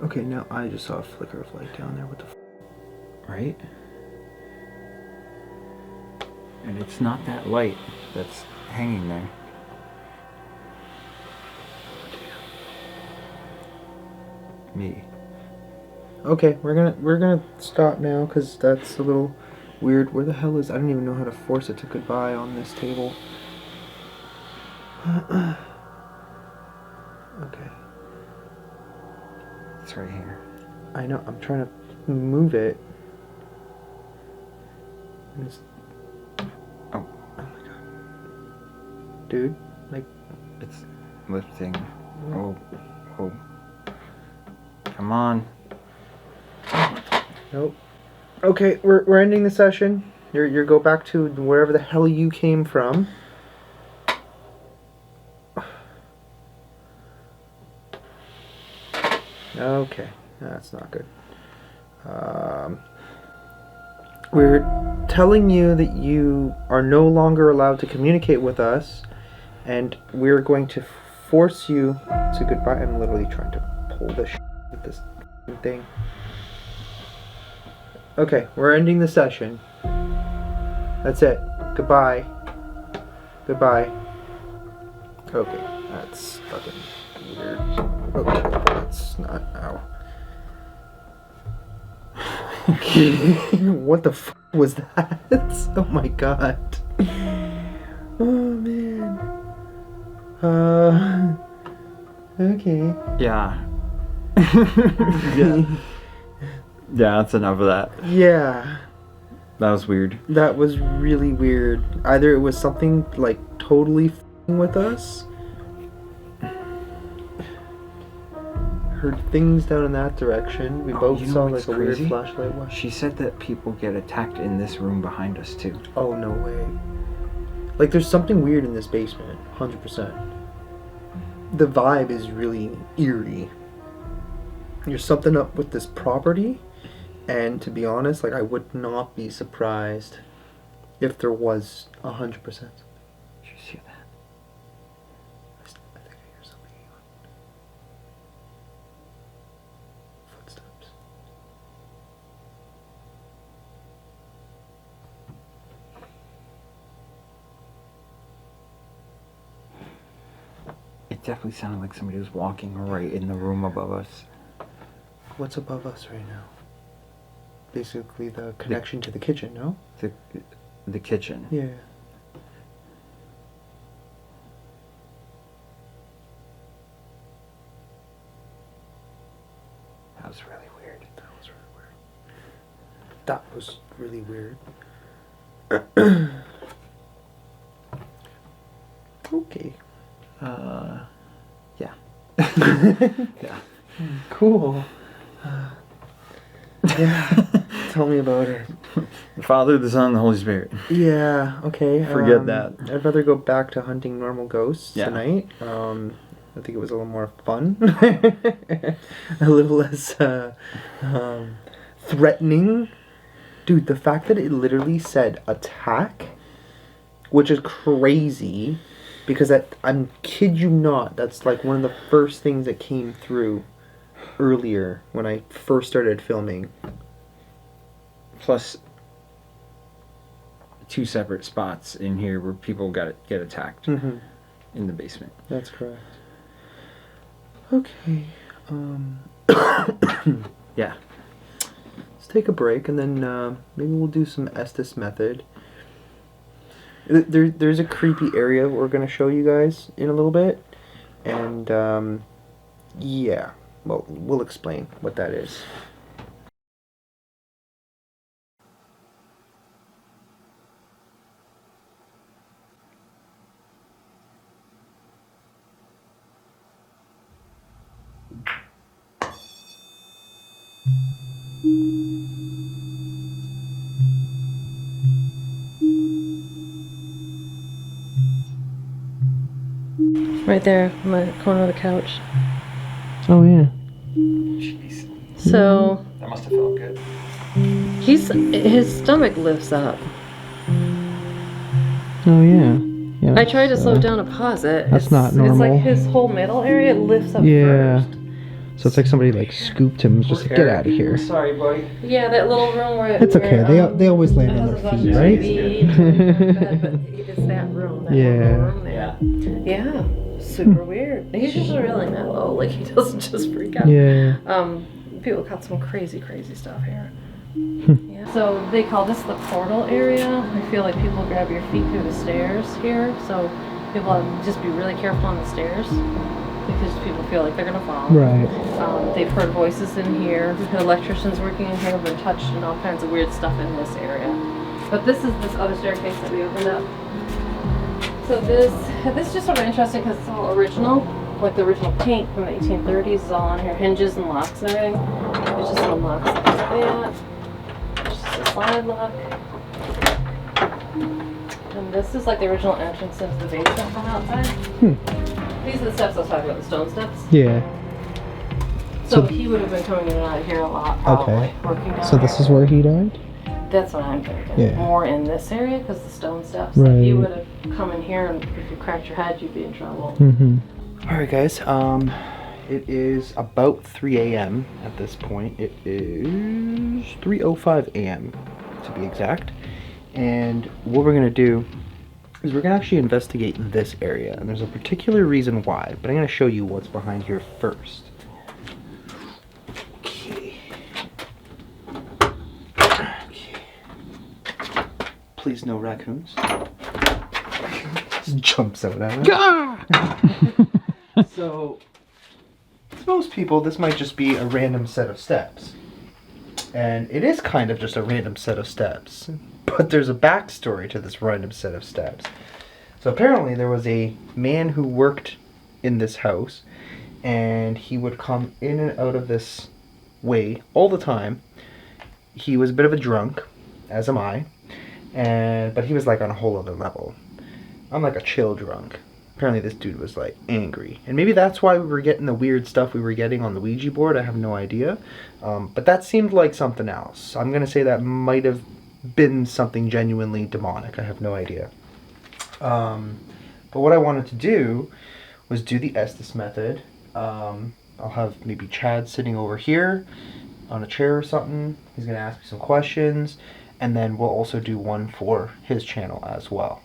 Okay, now I just saw a flicker of light down there. What the f? Right? And it's not that light that's hanging there. Me. Okay, we're gonna stop now because that's a little weird. Where the hell is? I don't even know how to force it to goodbye on this table. Okay. It's right here. I know. I'm trying to move it. And it's, Oh, oh my god, dude! Like, it's lifting. Oh. Come on. nope. Okay, we're ending the session. You go back to wherever the hell you came from. Okay, that's not good. We're telling you that you are no longer allowed to communicate with us, and we're going to force you to goodbye. I'm literally trying to pull this with this thing. Okay, we're ending the session. That's it. Goodbye. Goodbye. Okay, that's fucking weird. Okay, that's not. Ow. What the f was that? Oh my god. Oh man. Okay. Yeah. Yeah. Yeah, that's enough of that. Yeah. That was weird. That was really weird. Either it was something like totally f***ing with us. Heard things down in that direction. We both you know saw what's like a weird crazy? flashlight. What? She said that people get attacked in this room behind us too. Oh, no way. Like, there's something weird in this basement. 100%. The vibe is really eerie. There's something up with this property. And to be honest, like, I would not be surprised if there was 100%. Did you see that? I think I hear something. Footsteps. It definitely sounded like somebody was walking right in the room above us. What's above us right now? Basically the connection to the kitchen, no? The kitchen. Yeah. That was really weird. That was really weird. That was really weird. Okay. Yeah. Yeah. Cool. Yeah. Tell me about it. The Father, the Son, the Holy Spirit. Yeah, okay. Forget that. I'd rather go back to hunting normal ghosts Yeah. tonight. I think it was a little more fun. A little less threatening. Dude, the fact that it literally said attack, which is crazy, because I'm kid you not, that's like one of the first things that came through earlier when I first started filming. Plus 2 separate spots in here where people get attacked Mm-hmm. in the basement. That's correct. Okay. Yeah. Let's take a break and then maybe we'll do some Estes method. There's a creepy area we're going to show you guys in a little bit. And yeah, well, we'll explain what that is. Right there on the corner of the couch. Oh yeah. Jeez. So That must have felt good. his stomach lifts up. Oh yeah. Yeah. I tried to that's, slow it down to pause it. that's not It's normal. like his whole middle area lifts up Yeah. first. So it's like somebody like scooped him. Just like, get out of here. Sorry, buddy. Yeah, that little room where It's okay. They always land it on has their a bunch feet, of right? TV, but it's that room, that Yeah. little room there. Yeah, super weird. He's usually really mellow, like he doesn't just freak out. Yeah. People got some crazy stuff here. Yeah. So they call this the portal area. I feel like people grab your feet through the stairs here, so people just be really careful on the stairs because people feel like they're gonna fall. Right. They've heard voices in here. We've had electricians working in here, been touched, and all kinds of weird stuff in this area. But this is this other staircase that we opened up. So this is just sort of interesting because it's all original. Like the original paint from the 1830s is all on here. Hinges and locks and everything. There's just some locks like that. There's just a slide lock. And this is like the original entrance into the basement from outside. These are the steps I was talking about, the stone steps. Yeah. So So- he would have been coming in and out of here a lot, probably. Okay. Working down So this here. is where he died? That's what I'm thinking. Yeah. More in this area because the stone steps. Right. If you would have come in here and if you cracked your head, you'd be in trouble. Mm-hmm. Alright guys, it is about 3 a.m. at this point. It is 3:05 a.m. to be exact. And what we're gonna do is we're gonna actually investigate this area, and there's a particular reason why, but I'm gonna show you what's behind here first. Okay. Please no raccoons. Just jumps out at it. So, to most people, this might just be a random set of steps. And it is kind of just a random set of steps. But there's a backstory to this random set of steps. So apparently there was a man who worked in this house, and he would come in and out of this way all the time. He was a bit of a drunk, as am I, but he was like on a whole other level. I'm like a chill drunk. Apparently this dude was like angry, and maybe that's why we were getting the weird stuff we were getting on the Ouija board. I have no idea, but that seemed like something else. I'm gonna say that might have been something genuinely demonic. I have no idea. But what I wanted to do was do the Estes method. I'll have maybe Chad sitting over here on a chair or something. He's gonna ask me some questions, and then we'll also do one for his channel as well.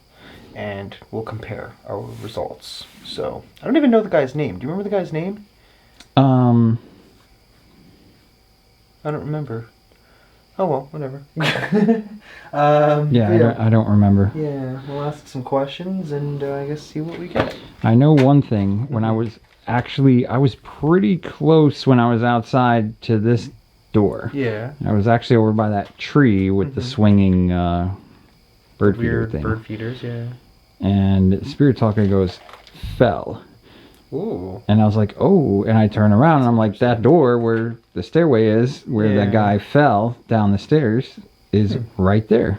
And we'll compare our results. So, I don't even know the guy's name. Do you remember the guy's name? I don't remember. Oh well, whatever. I don't remember. Yeah, we'll ask some questions and I guess see what we get. I know one thing. When I was pretty close when I was outside to this door. Yeah. I was actually over by that tree with the swinging bird feeder Weird thing. bird feeders, yeah. And Spirit Talker goes, fell. Ooh. And I was like, oh, and I turn around and I'm like, that door where the stairway is, where that guy fell down the stairs, is right there.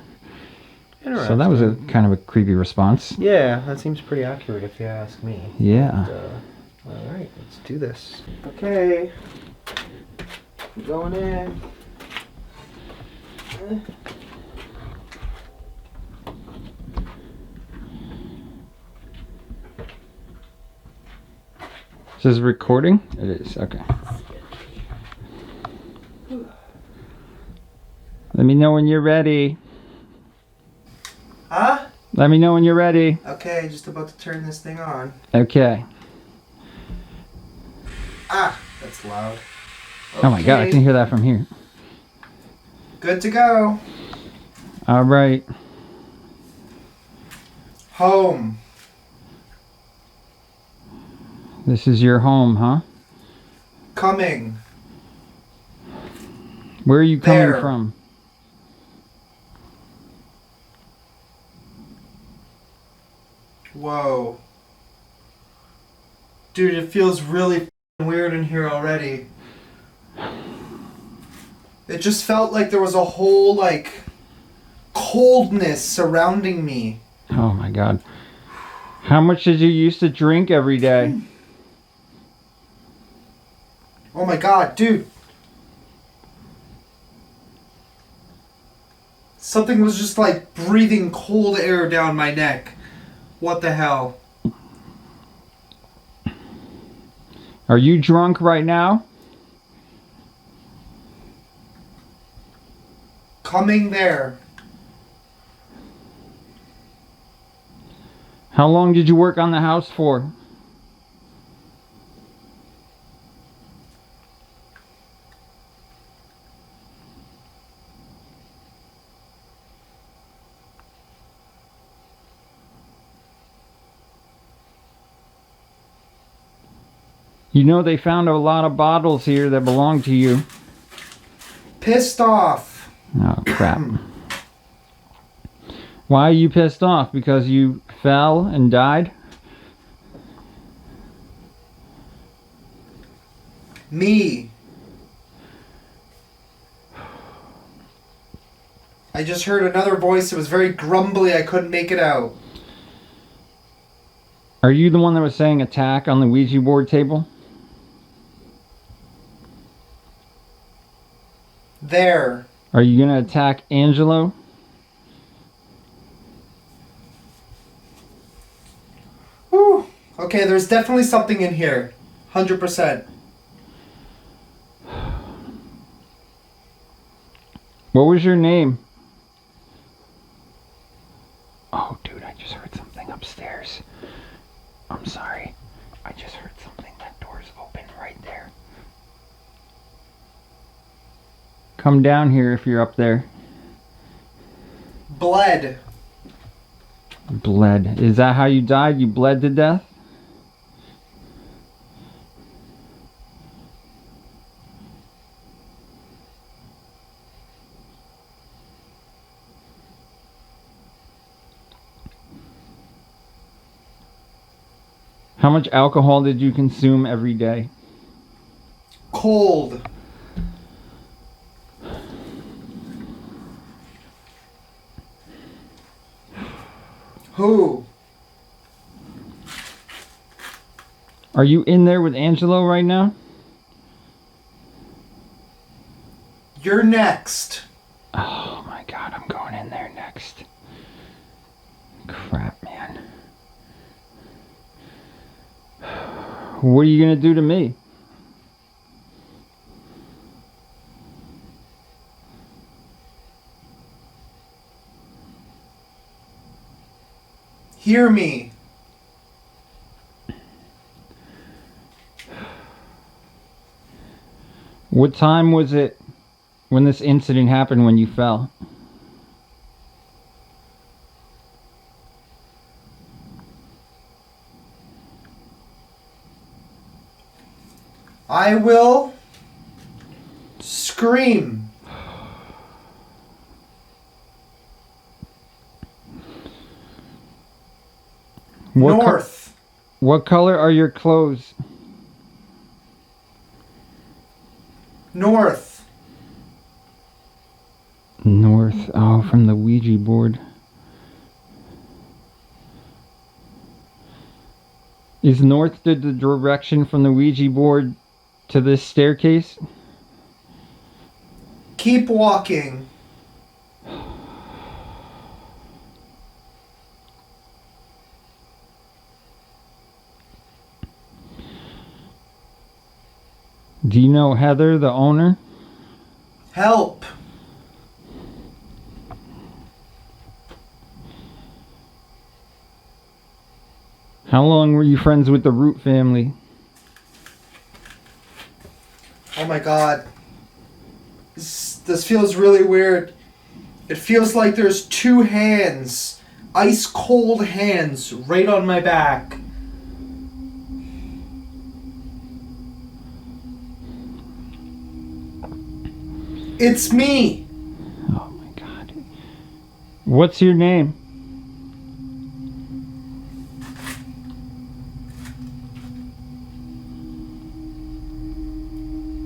So that was a kind of a creepy response. Yeah, that seems pretty accurate if you ask me. Yeah. Alright, let's do this. Okay. Going in. Is this recording? It is, okay. Let me know when you're ready. Huh? Let me know when you're ready. Okay, just about to turn this thing on. Okay. Ah, that's loud. Oh my god, I can hear that from here. Good to go. All right. Home. This is your home, huh? Coming. Where are you coming There. from? Whoa. Dude, it feels really weird in here already. It just felt like there was a whole, like, coldness surrounding me. Oh my god. How much did you used to drink every day? Oh my god, dude. Something was just like breathing cold air down my neck. What the hell? Are you drunk right now? Coming there. How long did you work on the house for? You know they found a lot of bottles here that belong to you. Pissed off. Oh, crap. Why are you pissed off? Because you fell and died? Me. I just heard another voice. It was very grumbly. I couldn't make it out. Are you the one that was saying attack on the Ouija board table? There. Are you gonna attack Angelo? Whew. Okay, there's definitely something in here. 100%. What was your name? Oh, dude, I just heard something upstairs. I'm sorry. I just heard something. That door's open right there. Come down here if you're up there. Bled. Bled. Is that how you died? You bled to death? How much alcohol did you consume every day? Cold. Who? Are you in there with Angelo right now? You're next. Oh my god, I'm going in there next. Crap, man. What are you gonna do to me? Hear me. What time was it when this incident happened when you fell? I will scream. North. What color are your clothes? North. North. Oh, from the Ouija board. Is north the direction from the Ouija board to this staircase? Keep walking. Do you know Heather, the owner? Help. How long were you friends with the Root family? Oh my god. This feels really weird. It feels like there's two hands, ice cold hands, right on my back. It's me. Oh my god. What's your name?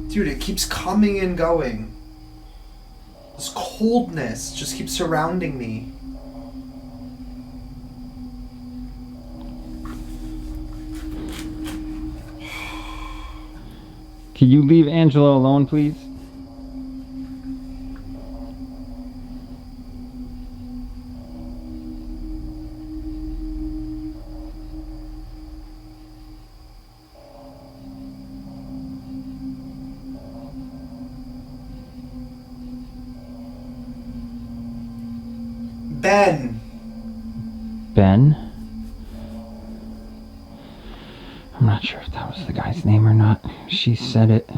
Dude, it keeps coming and going. This coldness just keeps surrounding me. Can you leave Angelo alone, please? Ben. Ben? I'm not sure if that was the guy's name or not. She said it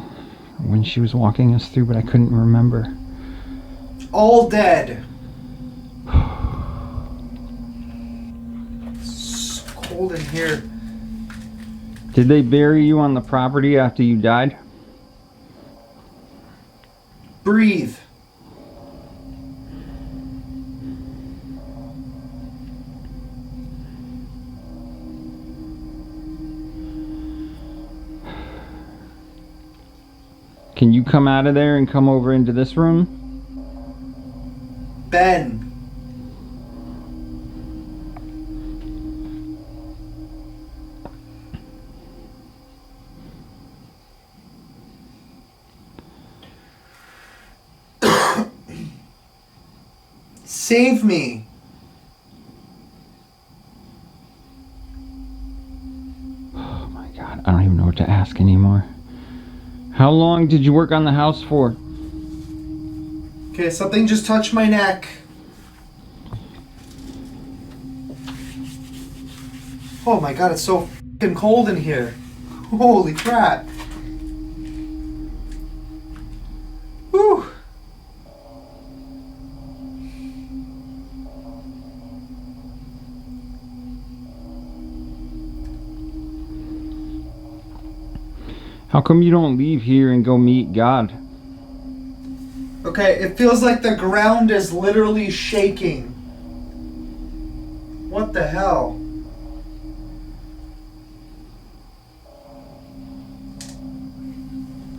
when she was walking us through, but I couldn't remember. All dead. It's so cold in here. Did they bury you on the property after you died? Breathe. Can you come out of there and come over into this room? Ben. Save me. Oh my god, I don't even know what to ask anymore. How long did you work on the house for? Okay, something just touched my neck. Oh my god, it's so f***ing cold in here. Holy crap. Whew. How come you don't leave here and go meet God? Okay, it feels like the ground is literally shaking. What the hell?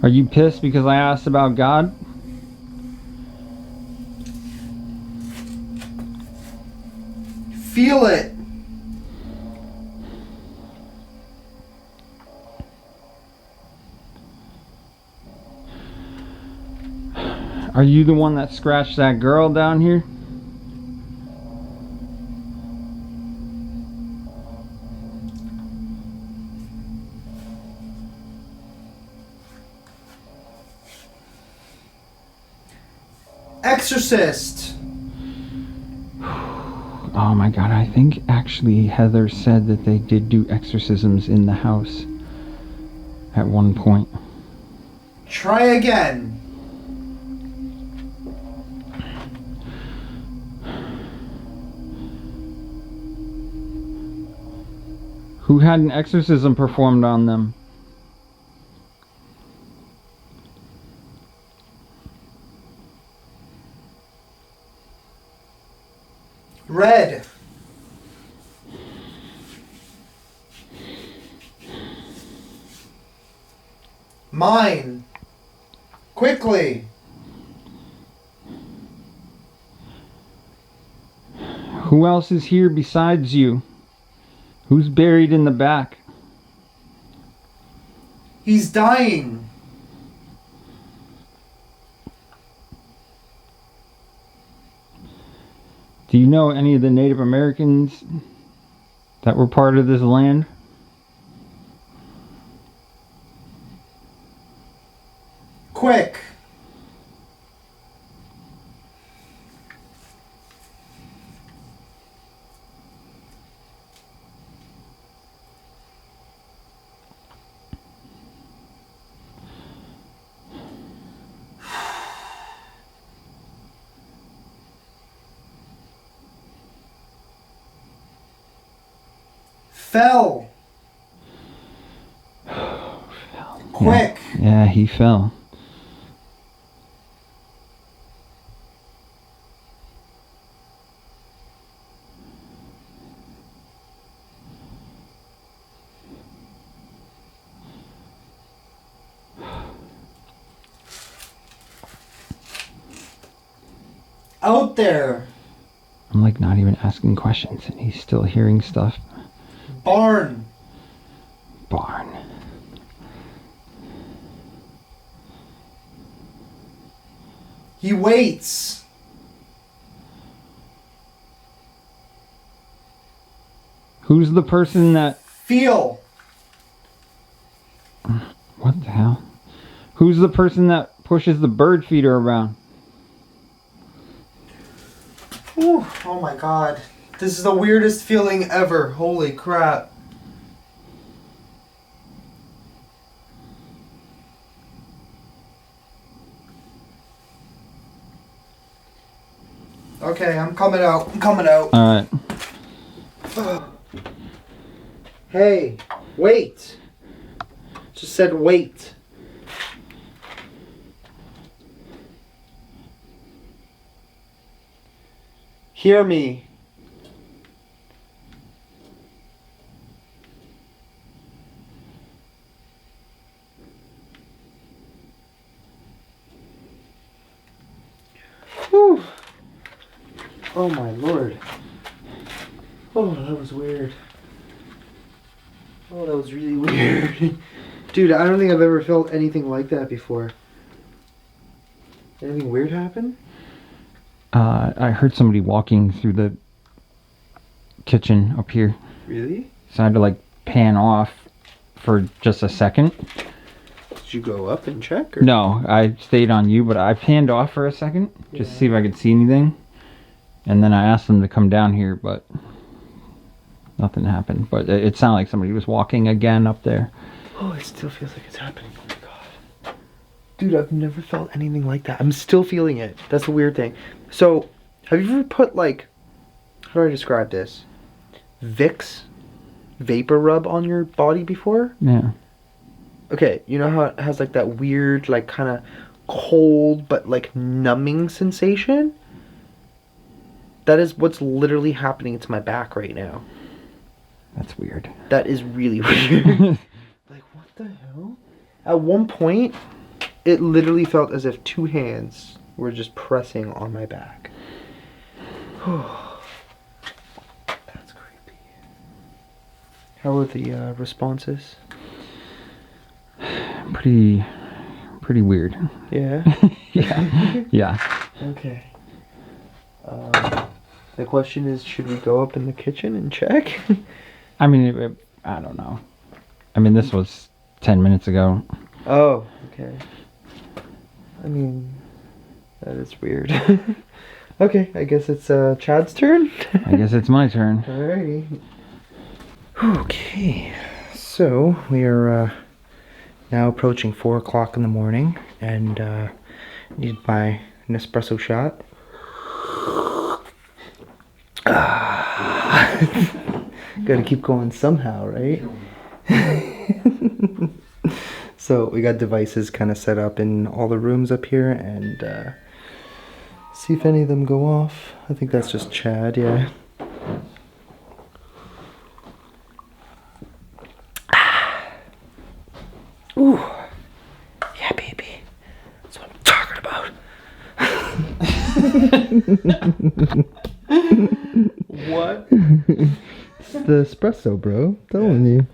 Are you pissed because I asked about God? Feel it. Are you the one that scratched that girl down here? Exorcist. Oh my god, I think actually Heather said that they did do exorcisms in the house at one point. Try again. Who had an exorcism performed on them? Red. Mine. Quickly. Who else is here besides you? Who's buried in the back? He's dying. Do you know any of the Native Americans that were part of this land? Quick. Fell. Quick. Yeah, he fell. Out there. I'm like not even asking questions and he's still hearing stuff. Barn. Barn. He waits. Who's the person that... Feel. What the hell? Who's the person that pushes the bird feeder around? Whew. Oh my god. This is the weirdest feeling ever. Holy crap. Okay, I'm coming out. I'm coming out. Alright. Hey, wait. Just said wait. Hear me. Whew. Oh my lord. Oh, that was weird. Oh, that was really weird. Dude, I don't think I've ever felt anything like that before. Anything weird happen? I heard somebody walking through the kitchen up here. Really? So I had to like pan off for just a second. Did you go up and check? Or? No, I stayed on you, but I panned off for a second just to see if I could see anything. And then I asked them to come down here, but nothing happened. But it sounded like somebody was walking again up there. Oh, it still feels like it's happening. Oh my god. Dude, I've never felt anything like that. I'm still feeling it. That's the weird thing. So, have you ever put like, how do I describe this? Vicks vapor rub on your body before? Yeah. Okay, you know how it has like that weird, like kind of cold but like numbing sensation? That is what's literally happening to my back right now. That's weird. That is really weird. Like, what the hell? At one point, it literally felt as if two hands were just pressing on my back. That's creepy. How were the responses? Pretty weird. Yeah? Yeah. Yeah. Okay. The question is, should we go up in the kitchen and check? I mean, I don't know. I mean, this was 10 minutes ago. Oh, okay. I mean, that is weird. Okay, I guess it's Chad's turn. I guess it's my turn. Alrighty. Okay, so we are now approaching 4 o'clock in the morning, and need my Nespresso shot. Gotta keep going somehow, right? So we got devices kind of set up in all the rooms up here, and see if any of them go off. I think that's just Chad, yeah. Ooh, yeah, baby. That's what I'm talking about. What? It's the espresso, bro. I'm telling you.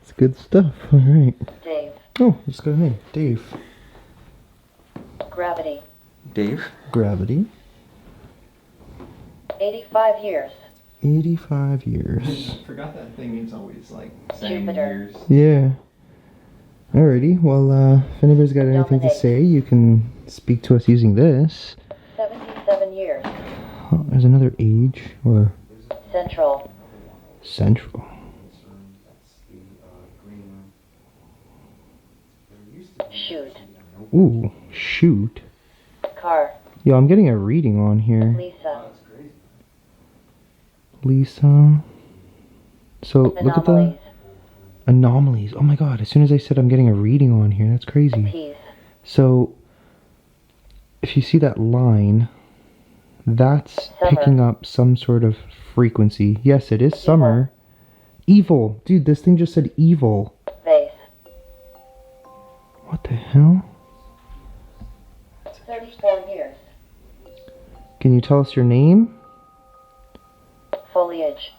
It's good stuff. Alright. Dave. Oh, just got a name. Dave. Gravity. Dave? Gravity. 85 years. 85 years. Forgot that thing is always like Jupiter. Yeah. Alrighty. Well, if anybody's got anything to Dominate. say, you can speak to us using this. 77 years. Oh, there's another age or Central. central. Shoot. Ooh, shoot. Car. Yo, I'm getting a reading on here. Lisa. Lisa. So look at the Anomalies. anomalies. Oh my god, as soon as I said I'm getting a reading on here, that's crazy. Peace. So if you see that line, that's Summer. picking up some sort of frequency. Yes, it is summer. Evil. Dude, this thing just said evil. Vase. What the hell? 34 years. Can you tell us your name? Foliage.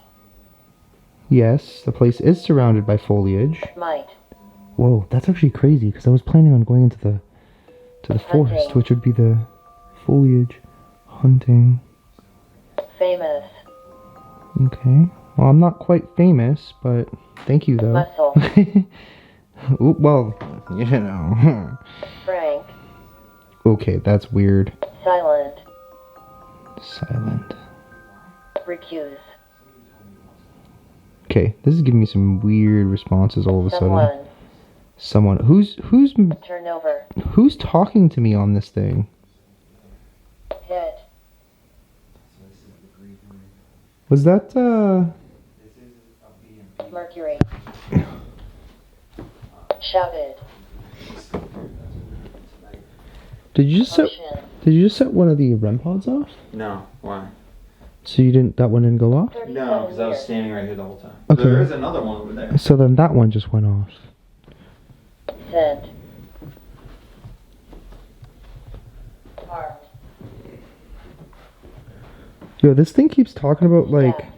Yes, the place is surrounded by foliage. Might. Whoa, that's actually crazy because I was planning on going into the forest, Hunting. which would be the foliage. Hunting. Famous. Okay. Well, I'm not quite famous, but thank you though. Muscle. Ooh, well, you know. Frank. Okay, that's weird. Silent. Silent. Recuse. Okay, this is giving me some weird responses all of a sudden. Someone. Someone. Turnover. Who's talking to me on this thing? Hit. Was that Mercury. Shouted. Did you just set one of the REM pods off? No. Why? So that one didn't go off? 37 No, because I was years. standing right here the whole time. Okay. There is another one over there. So then that one just went off. Sent. Armed. Yo, this thing keeps talking about like Stabbed.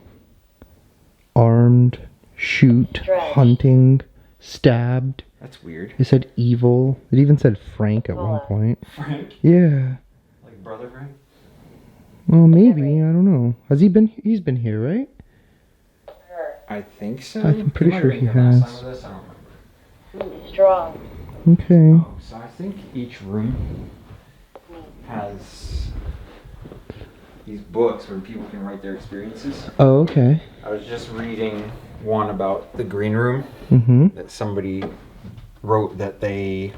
armed, shoot, Stretch. hunting, stabbed. That's weird. It said evil. It even said Frank at one Hola. point. Frank? Yeah. Like brother Frank? Well, maybe. I don't know. Has he been? He's been here, right? Her. I think so. I'm pretty might sure have been he here last has. time with us, I don't remember. Strong. Okay. Oh, so I think each room has these books where people can write their experiences. Oh, okay. I was just reading one about the green room Mm-hmm. that somebody wrote that they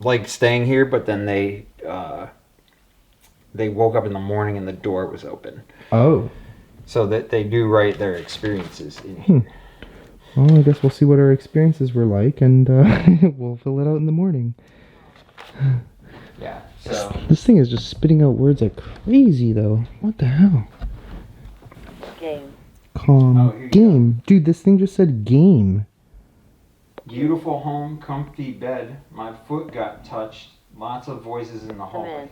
liked staying here, but then they woke up in the morning and the door was open. Oh. So that they do write their experiences in here. Well, I guess we'll see what our experiences were like, and we'll fill it out in the morning. Yeah. So This thing is just spitting out words like crazy, though. What the hell? Game. Calm. Oh, here you Game. Dude, this thing just said game. beautiful home, comfy bed. My foot got touched. Lots of voices in the hallway.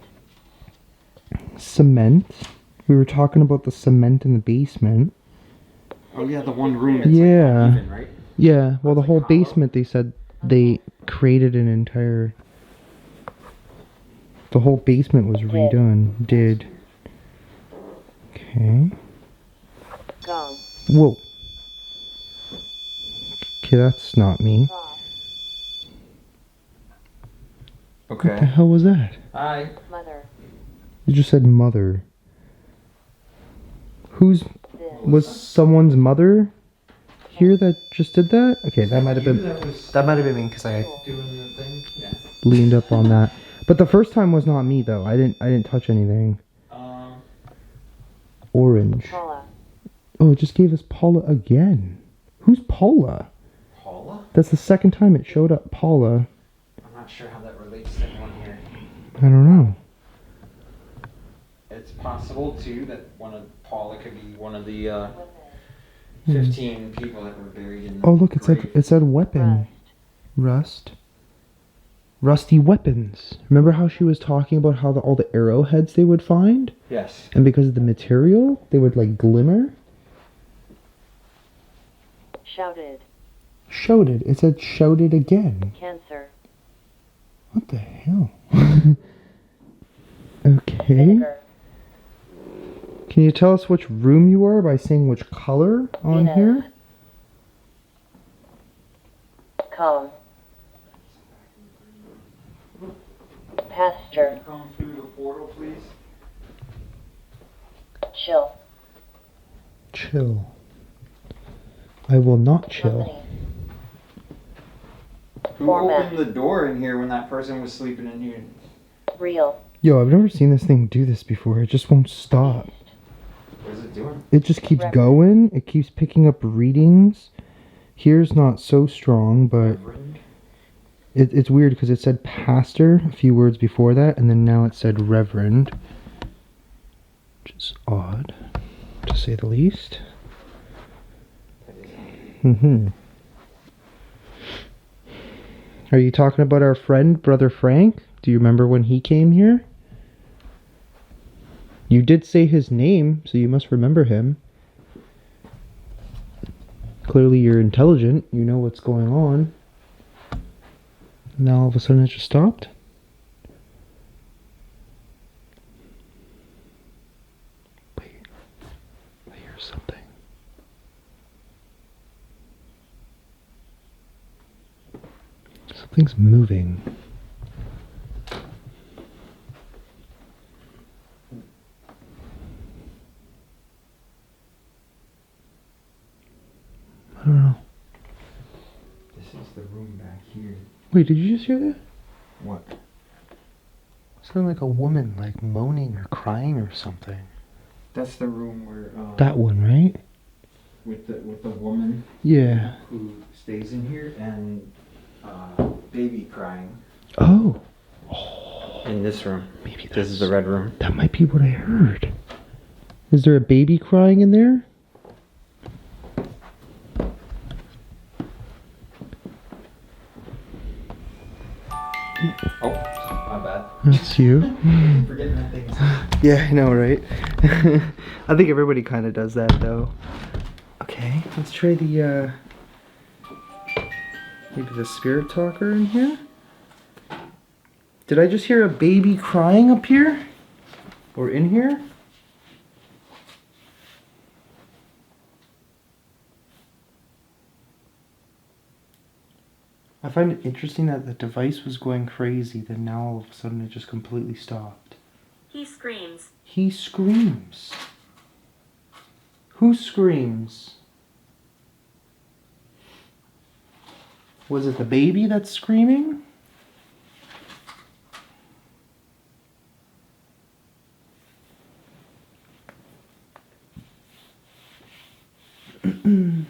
Cement. Cement. We were talking about the cement in the basement. Oh yeah, the one room. It's Yeah. Like uneven, right? Yeah, well, the Like whole hollow? basement, they said they created an entire... The whole basement was redone. Did. Okay. Gong. Whoa. Okay, that's not me. Cross. What the Okay. hell was that? Hi. Mother. You just said mother. Whose Thin. was someone's mother here that just did that? Okay, that might have been was that might have been me because I doing the thing. Yeah. leaned up on that. But the first time was not me though. I didn't touch anything. Orange. Paula. Oh, it just gave us Paula again. Who's Paula? Paula? That's the second time it showed up. Paula. I'm not sure how that relates to anyone here. I don't know. It's possible too that one of Paula could be one of the Women. 15 people that were buried in. Oh look, grave. it said weapon. Rust. Rust. Rusty weapons. Remember how she was talking about how all the arrowheads they would find? Yes. And because of the material, they would like glimmer? Shouted. Shouted. It said shouted again. Cancer. What the hell? Okay. Vinegar. Can you tell us which room you are by saying which color on Venus. here? Calm. Pasture. Come through the portal, please. Chill. Chill. I will not chill. Company. Who Format. opened the door in here when that person was sleeping in here? Real. Yo, I've never seen this thing do this before. It just won't stop. What is it doing? It just keeps Reverend. going. It keeps picking up readings. Here's not so strong, but Reverend? it's weird because it said pastor a few words before that, and then now it said reverend. Which is odd, to say the least. Are you talking about our friend, Brother Frank? Do you remember when he came here? You did say his name, so you must remember him. Clearly you're intelligent, you know what's going on. Now all of a sudden it just stopped? Wait, I hear something. Something's moving. I don't know. This is the room back here. Wait, did you just hear that? What? Sounded like a woman, like moaning or crying or something. That's the room where That one, right? with the woman Yeah. who stays in here and baby crying Oh, in this room. maybe This is the red room. that might be what I heard. Is there a baby crying in there? Oh, my bad. That's you. Forgetting that thing. Yeah, I know, right? I think everybody kind of does that, though. Okay, let's try the, maybe the spirit talker in here? Did I just hear a baby crying up here? Or in here? I find it interesting that the device was going crazy, then now all of a sudden it just completely stopped. He screams. He screams. Who screams? Was it the baby that's screaming? Can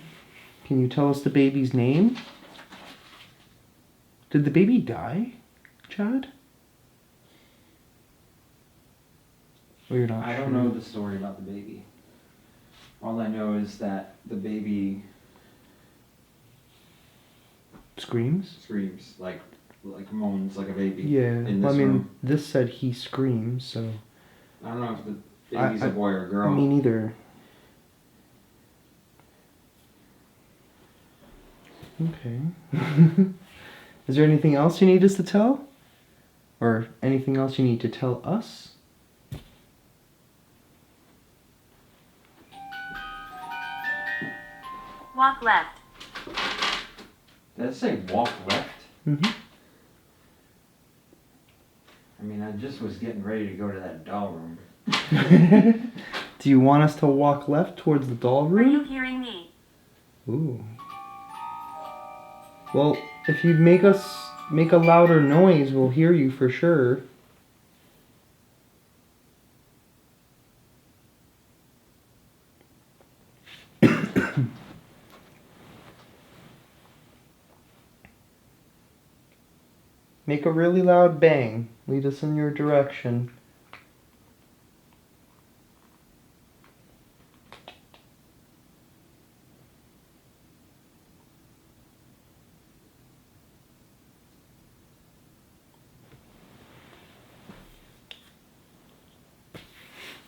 you tell us the baby's name? Did the baby die, Chad? Or you're not I don't know the story about the baby. All I know is that the baby Screams? screams like moans like a baby. Yeah, In well, this I mean, room. this said he screams, so... I don't know if the baby's a boy or a girl. Me neither. Okay. Is there anything else you need us to tell? Or anything else you need to tell us? Walk left. Did it say walk left? Mm-hmm. I mean, I just was getting ready to go to that doll room. Do you want us to walk left towards the doll Are you room? hearing me? Ooh. Well, if you make a louder noise, we'll hear you for sure. Make a really loud bang. Lead us in your direction.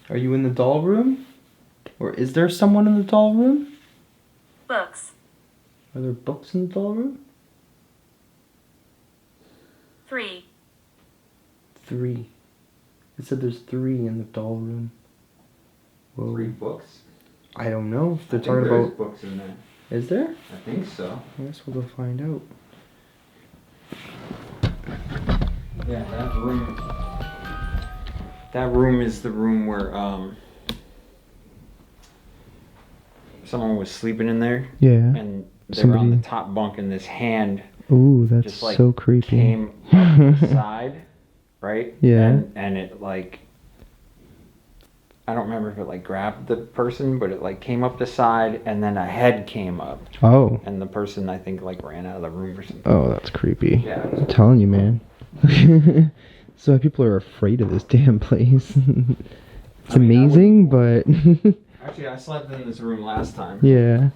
Are you in the doll room? Or is there someone in the doll room? Books. Are there books in the doll room? 3. 3. It said there's 3 in the doll room. Whoa. 3 books? I don't know if they're I think talking there's about... books in there. Is there? I think so. I guess we'll go find out. Yeah, that room. That room is the room where someone was sleeping in there, Yeah. and they were on Somebody- the top bunk, and this hand Ooh, that's just like so creepy. came up the side, right? Yeah. And it like, I don't remember if it like grabbed the person, but it like came up the side, and then a head came up, Oh. and the person I think like ran out of the room or something. Oh, that's creepy. Yeah. I'm telling you, man. So people are afraid of this damn place. It's I mean, I amazing, but Actually, I slept in this room last time yeah.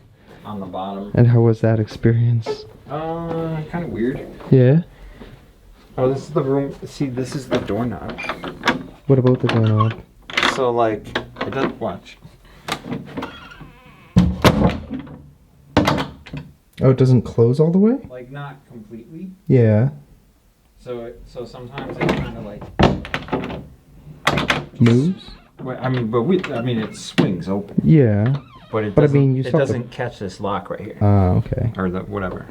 on the bottom. And how was that experience? Kind of weird. Yeah. Oh, this is the room. See, this is the doorknob. What about the doorknob? So, like, it doesn't watch. Oh, it doesn't close all the way? Like, not completely. Yeah. So sometimes it kind of like. Moves? Well, I mean, it swings open, Yeah. but it But I doesn't. mean, you it saw the- doesn't catch this lock right here, Ah, okay. or the whatever.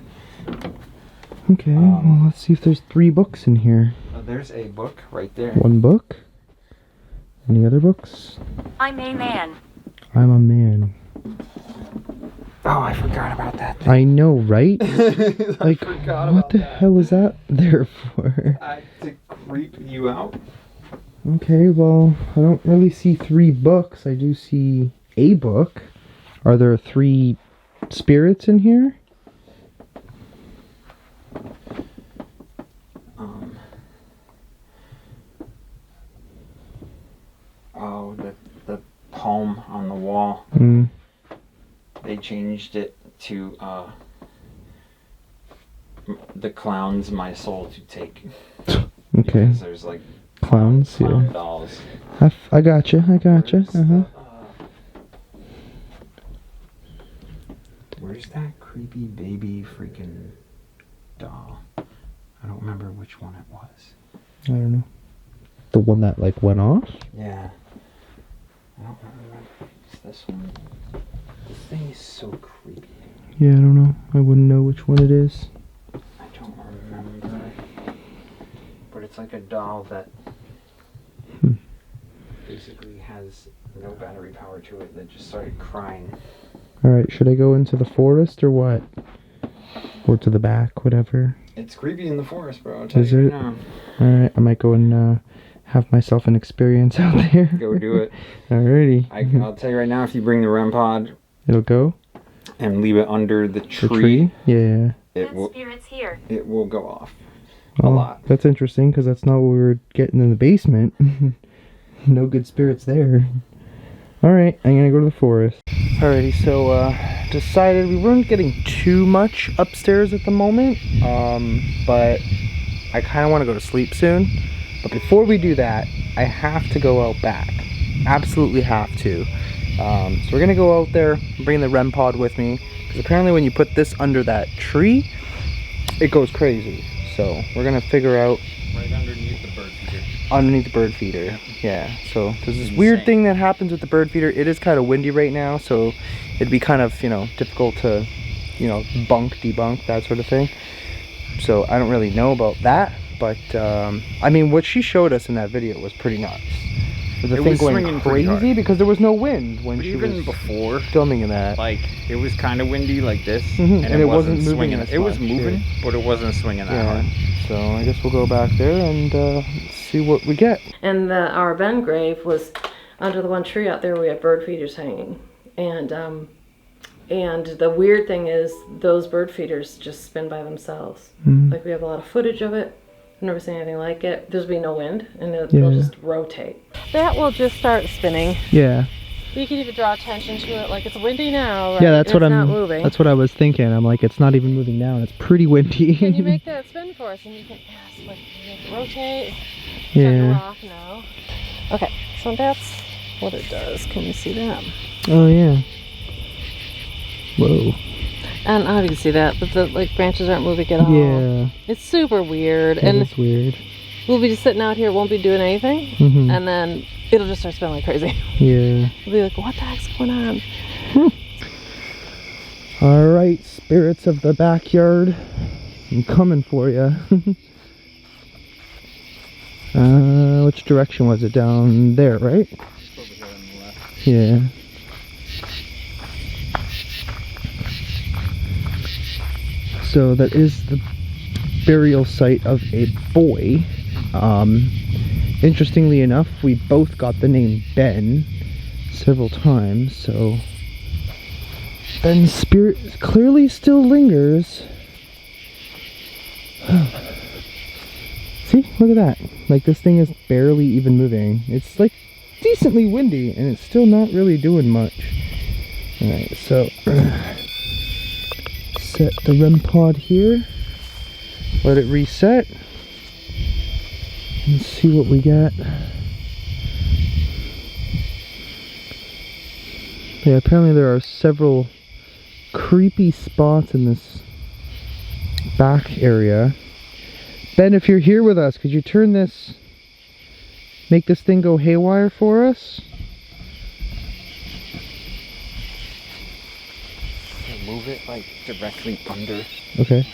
Okay, well, let's see if there's 3 books in here. There's a book right there. 1 book? Any other books? I'm a man. I'm a man. Oh, I forgot about that. I know, right? Like, forgot what about the that. hell is that there for? To creep you out. Okay, well, I don't really see 3 books. I do see a book. Are there 3 spirits in here? Oh, the poem on the wall. Mm. They changed it to the clowns my soul to take. Okay. Because there's like Clowns, clown yeah. dolls. I gotcha. Where's Uh-huh. Where's that creepy baby freaking doll? I don't remember which one it was. I don't know. The one that, like, went off? Yeah. I don't remember. It's this one. This thing is so creepy. Yeah, I don't know. I wouldn't know which one it is. I don't like a doll that basically has no battery power to it that just started crying. Alright, should I go into the forest or what? Or to the back, whatever. It's creepy in the forest, bro. I'll tell Is you it? right now. Alright, I might go and have myself an experience out there. Go do it. Alrighty. I'll tell you right now, if you bring the REM pod It'll go? and leave it under the The tree, tree? Yeah. it Good will spirits here. go off. Well, A lot. That's interesting because that's not what we were getting in the basement. No good spirits there. Alright, I'm gonna go to the forest. Alrighty, so decided we weren't getting too much upstairs at the moment, but I kind of want to go to sleep soon. But before we do that, I have to go out back. Absolutely have to. So we're gonna go out there, bring the REM pod with me, because apparently when you put this under that tree, it goes crazy. So we're gonna figure out Right underneath the bird feeder. underneath the bird feeder. Yeah, so there's this weird thing that happens with the bird feeder. It is kind of windy right now, so it'd be kind of, you know, difficult to, you know, debunk, that sort of thing. So I don't really know about that, but I mean, what she showed us in that video was pretty nuts. The It thing was going swinging pretty crazy hard. because there was no wind when But she even was before, filming in that. like, it was kind of windy like this, Mhm, and it wasn't moving swinging. as It was much, moving, yeah. but it wasn't swinging that Yeah, hard. so I guess we'll go back there and see what we get. And our Ben grave was under the one tree out there. We had bird feeders hanging, and the weird thing is those bird feeders just spin by themselves. Like we have a lot of footage of it. I've never seen anything like it. There's be no wind, and they'll Yeah. just rotate. That will just start spinning. Yeah. You can even draw attention to it. Like it's windy now, right? Yeah, that's It's what not moving. That's what I was thinking. I'm like, it's not even moving now. It's pretty windy. Can you make that spin for us? And you can ask, like, make it rotate. Turn Yeah. off now. Okay, so that's what it does. Can you see that? Oh yeah. Whoa. I don't know if you can see that, but the branches aren't moving at all. Yeah. It's super weird, That and is weird. we'll be just sitting out here, won't be doing anything, Mhm. and then it'll just start spinning like crazy. Yeah. We'll be like, what the heck's going on? All right, spirits of the backyard, I'm coming for you. Which direction was it? Down there, right? Yeah. So that is the burial site of a boy. Interestingly enough, we both got the name Ben several times, so Ben's spirit clearly still lingers. See, look at that. Like, this thing is barely even moving. It's like decently windy and it's still not really doing much. Alright, so set the REM pod here, let it reset, and see what we got. Yeah, apparently there are several creepy spots in this back area. Ben, if you're here with us, could you turn this, make this thing go haywire for us? Move it like directly under. Okay.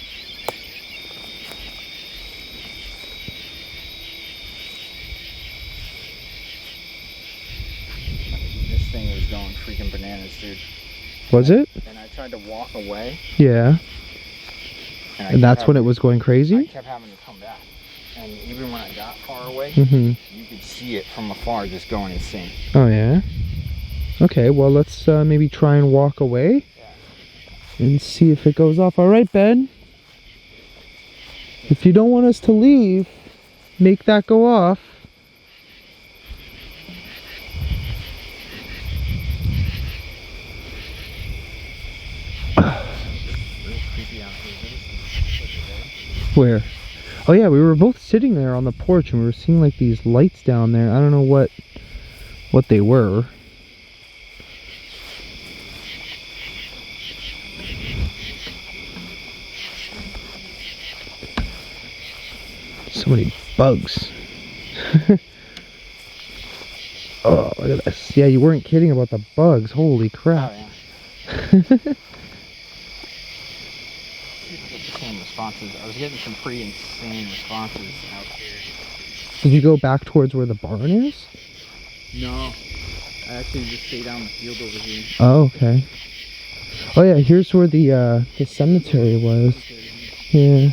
This thing was going freaking bananas, dude. Was it? And I tried to walk away. Yeah. I And that's kept when it having- was going I crazy? kept having to come back. And even when I got far away, Mm-hmm. you could see it from afar just going insane. Oh, yeah? Okay, well, let's maybe try and walk away and see if it goes off. All right, Ben. If you don't want us to leave, make that go off. Where? Oh yeah, we were both sitting there on the porch and we were seeing like these lights down there. I don't know what they were. So many bugs. Oh, look at this. Yeah, you weren't kidding about the bugs. Holy crap. Oh, yeah. Get the same responses. I was getting some pretty insane responses out here. Did you go back towards where the barn is? No. I actually just stay down the field over here. Oh, okay. Oh yeah, here's where the cemetery was. Yeah.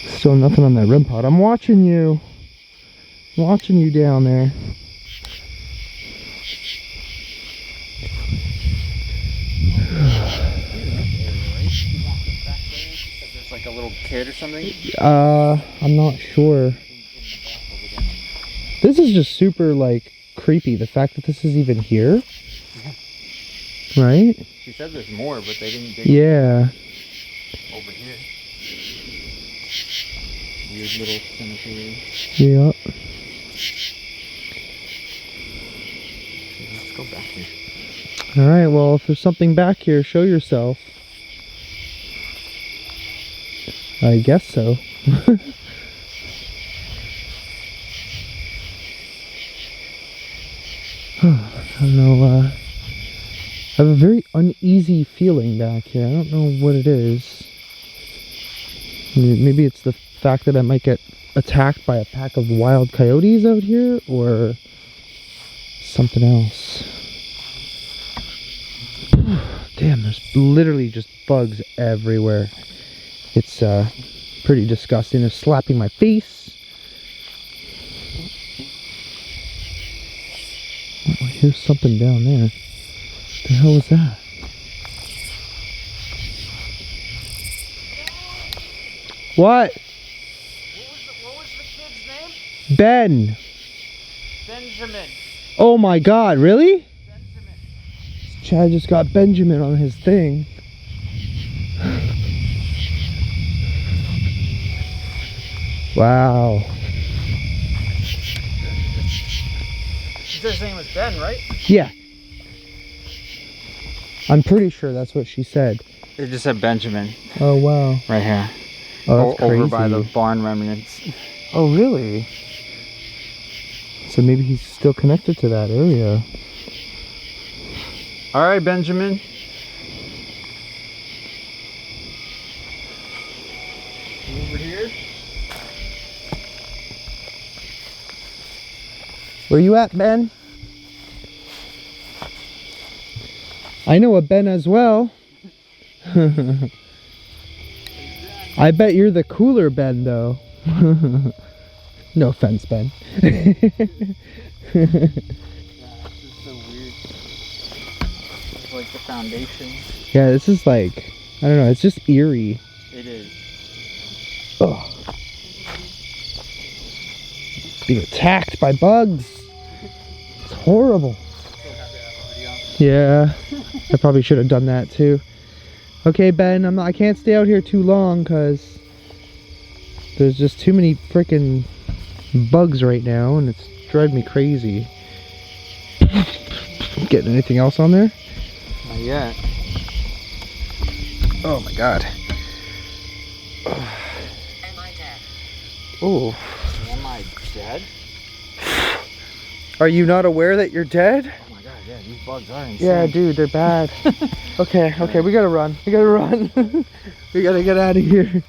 Still nothing on that rim pot. I'm watching you. I'm watching you down there. There's like a little kid or something. I'm not sure. This is just super like creepy. The fact that this is even here. Right? She said there's more, but they didn't dig Yeah. over here. Weird little cemetery. Yeah. Let's go back here. Alright, well, if there's something back here, show yourself. I guess so. I don't know, I have a very uneasy feeling back here. I don't know what it is. Maybe it's the fact that I might get attacked by a pack of wild coyotes out here, or something else. Damn, there's literally just bugs everywhere. It's pretty disgusting. They're slapping my face. Oh, here's something down there. What the hell was that? What? What was the kid's name? Ben. Benjamin. Oh my god, really? Benjamin. Chad just got Benjamin on his thing. Wow. She said his name was Ben, right? Yeah. I'm pretty sure that's what she said. It just said Benjamin Oh wow. right here. Oh, that's Over by the crazy. barn remnants. Oh really? So maybe he's still connected to that area. All right, Benjamin. Over here. Where you at, Ben? I know a Ben as well. I bet you're the cooler Ben, though. No offense, Ben. Yeah, this is so weird. It's like the foundation. Yeah, this is like, I don't know, it's just eerie. It is. Ugh. Being attacked by bugs. It's horrible. Yeah, I probably should have done that too. Okay, Ben, I can't stay out here too long because there's just too many freaking bugs right now, and it's driving me crazy. Getting anything else on there? Not yet. Oh my god. Am I dead? Oh. Am I dead? Are you not aware that you're dead? Oh my god, yeah, these bugs are insane. Yeah, dude, they're bad. Okay, we gotta run. We gotta run. We gotta get out of here.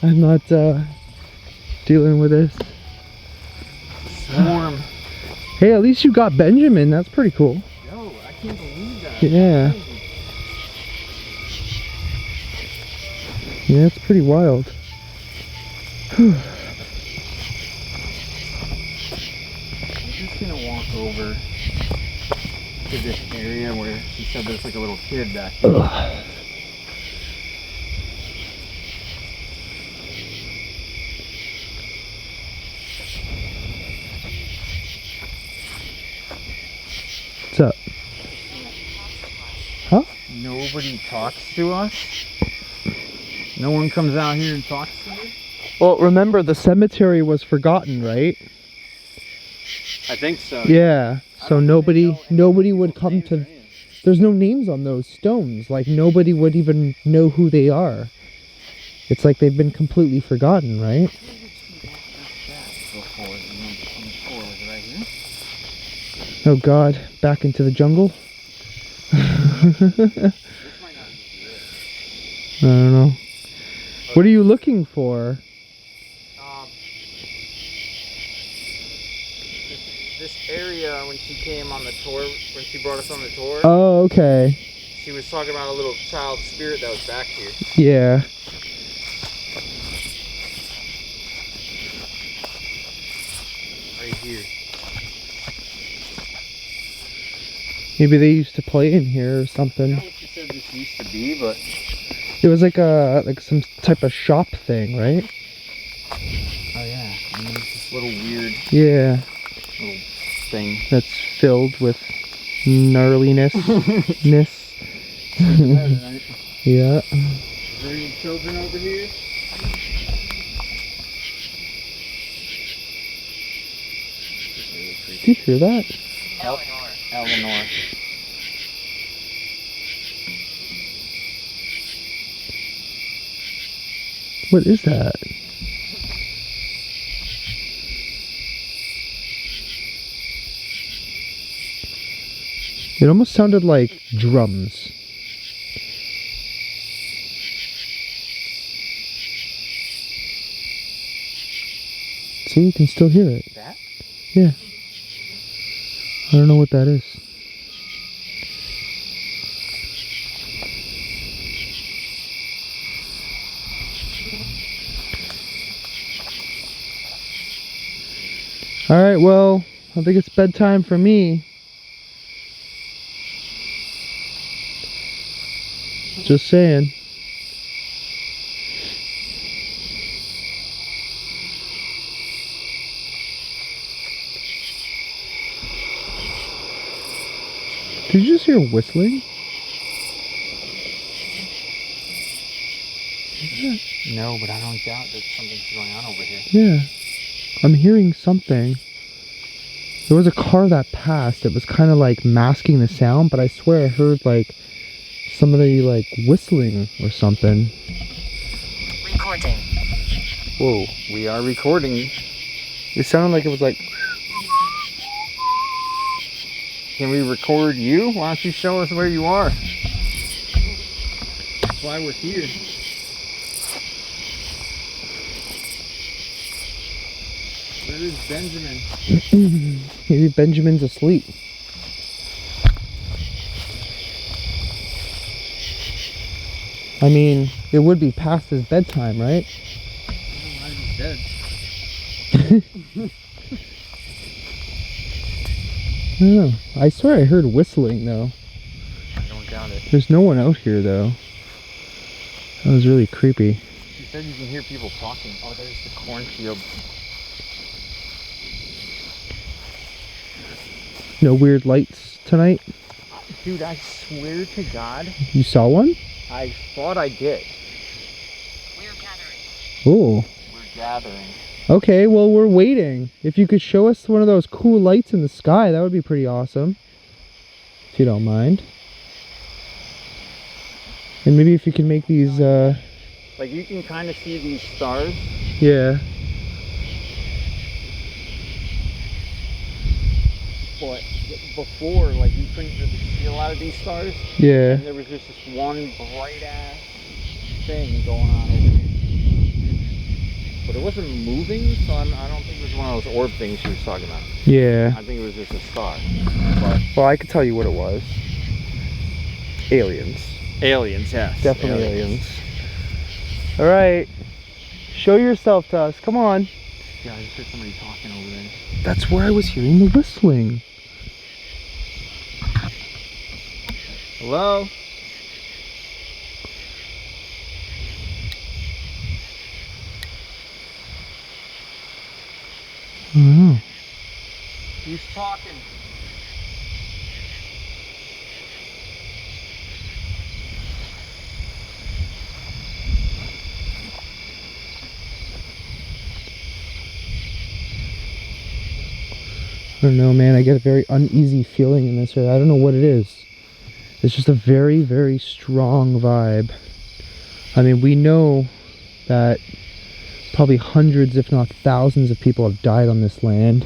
I'm not dealing with this. Swarm. Hey, at least you got Benjamin. That's pretty cool. Yo, I can't believe that. Yeah. Yeah, it's pretty wild. I'm just gonna walk over to this area where she said there's like a little kid back here. Ugh. What's up? Huh? Nobody talks to us. No one comes out here and talks to us. Well, remember the cemetery was forgotten, right? I think so. Yeah. So nobody would come names or to. anything. There's no names on those stones. Like nobody would even know who they are. It's like they've been completely forgotten, right? Before, and then on the floor was right here. Oh God, back into the jungle. I don't know. What are you looking for? this area when she came on the tour, when she brought us on the tour. Oh, okay. She was talking about a little child spirit that was back here. Yeah. Right here. Maybe they used to play in here or something. I don't know what she said this used to be, but It was like some type of shop thing, right? oh yeah, I mean, it's this little weird Yeah. little thing. That's filled with gnarliness. Ness. Yeah. Is there any children over here? Did you hear that? Eleanor. What is that? It almost sounded like drums. See, you can still hear it. That? Yeah. I don't know what that is. Alright, well, I think it's bedtime for me. Just saying. Did you just hear whistling? No, but I don't doubt that something's going on over here. Yeah. I'm hearing something. There was a car that passed. It was kind of like masking the sound, but I swear I heard like somebody like whistling or something. Recording. Whoa, we are recording. It sounded like it was like... Can we record you? Why don't you show us where you are? That's why we're here. Where is Benjamin? Maybe Benjamin's asleep. I mean, it would be past his bedtime, right? He's dead. I don't know. I swear I heard whistling though. I don't doubt it. There's no one out here though. That was really creepy. You said you can hear people talking. Oh, there's the cornfield. No weird lights tonight? Dude, I swear to God, You saw one? I thought I did. We're gathering. Oh. We're gathering. Okay, well we're waiting. If you could show us one of those cool lights in the sky, that would be pretty awesome. If you don't mind. And maybe if you can make these, Like, you can kind of see these stars. yeah. But before, like, you couldn't really see a lot of these stars. Yeah. And there was just this one bright ass thing going on over here. But it wasn't moving, so I don't think it was one of those orb things she was talking about. Yeah. I think it was just a star. But Well, I could tell you what it was. Aliens. aliens, yes. Definitely aliens. Alright. Show yourself to us. Come on. Yeah, I just heard somebody talking over there. That's where I was hearing the whistling. Hello? I don't know. Who's talking? I don't know, man. I get a very uneasy feeling in this area. I don't know what it is. It's just a very, very strong vibe. I mean, we know that probably hundreds, if not thousands of people have died on this land.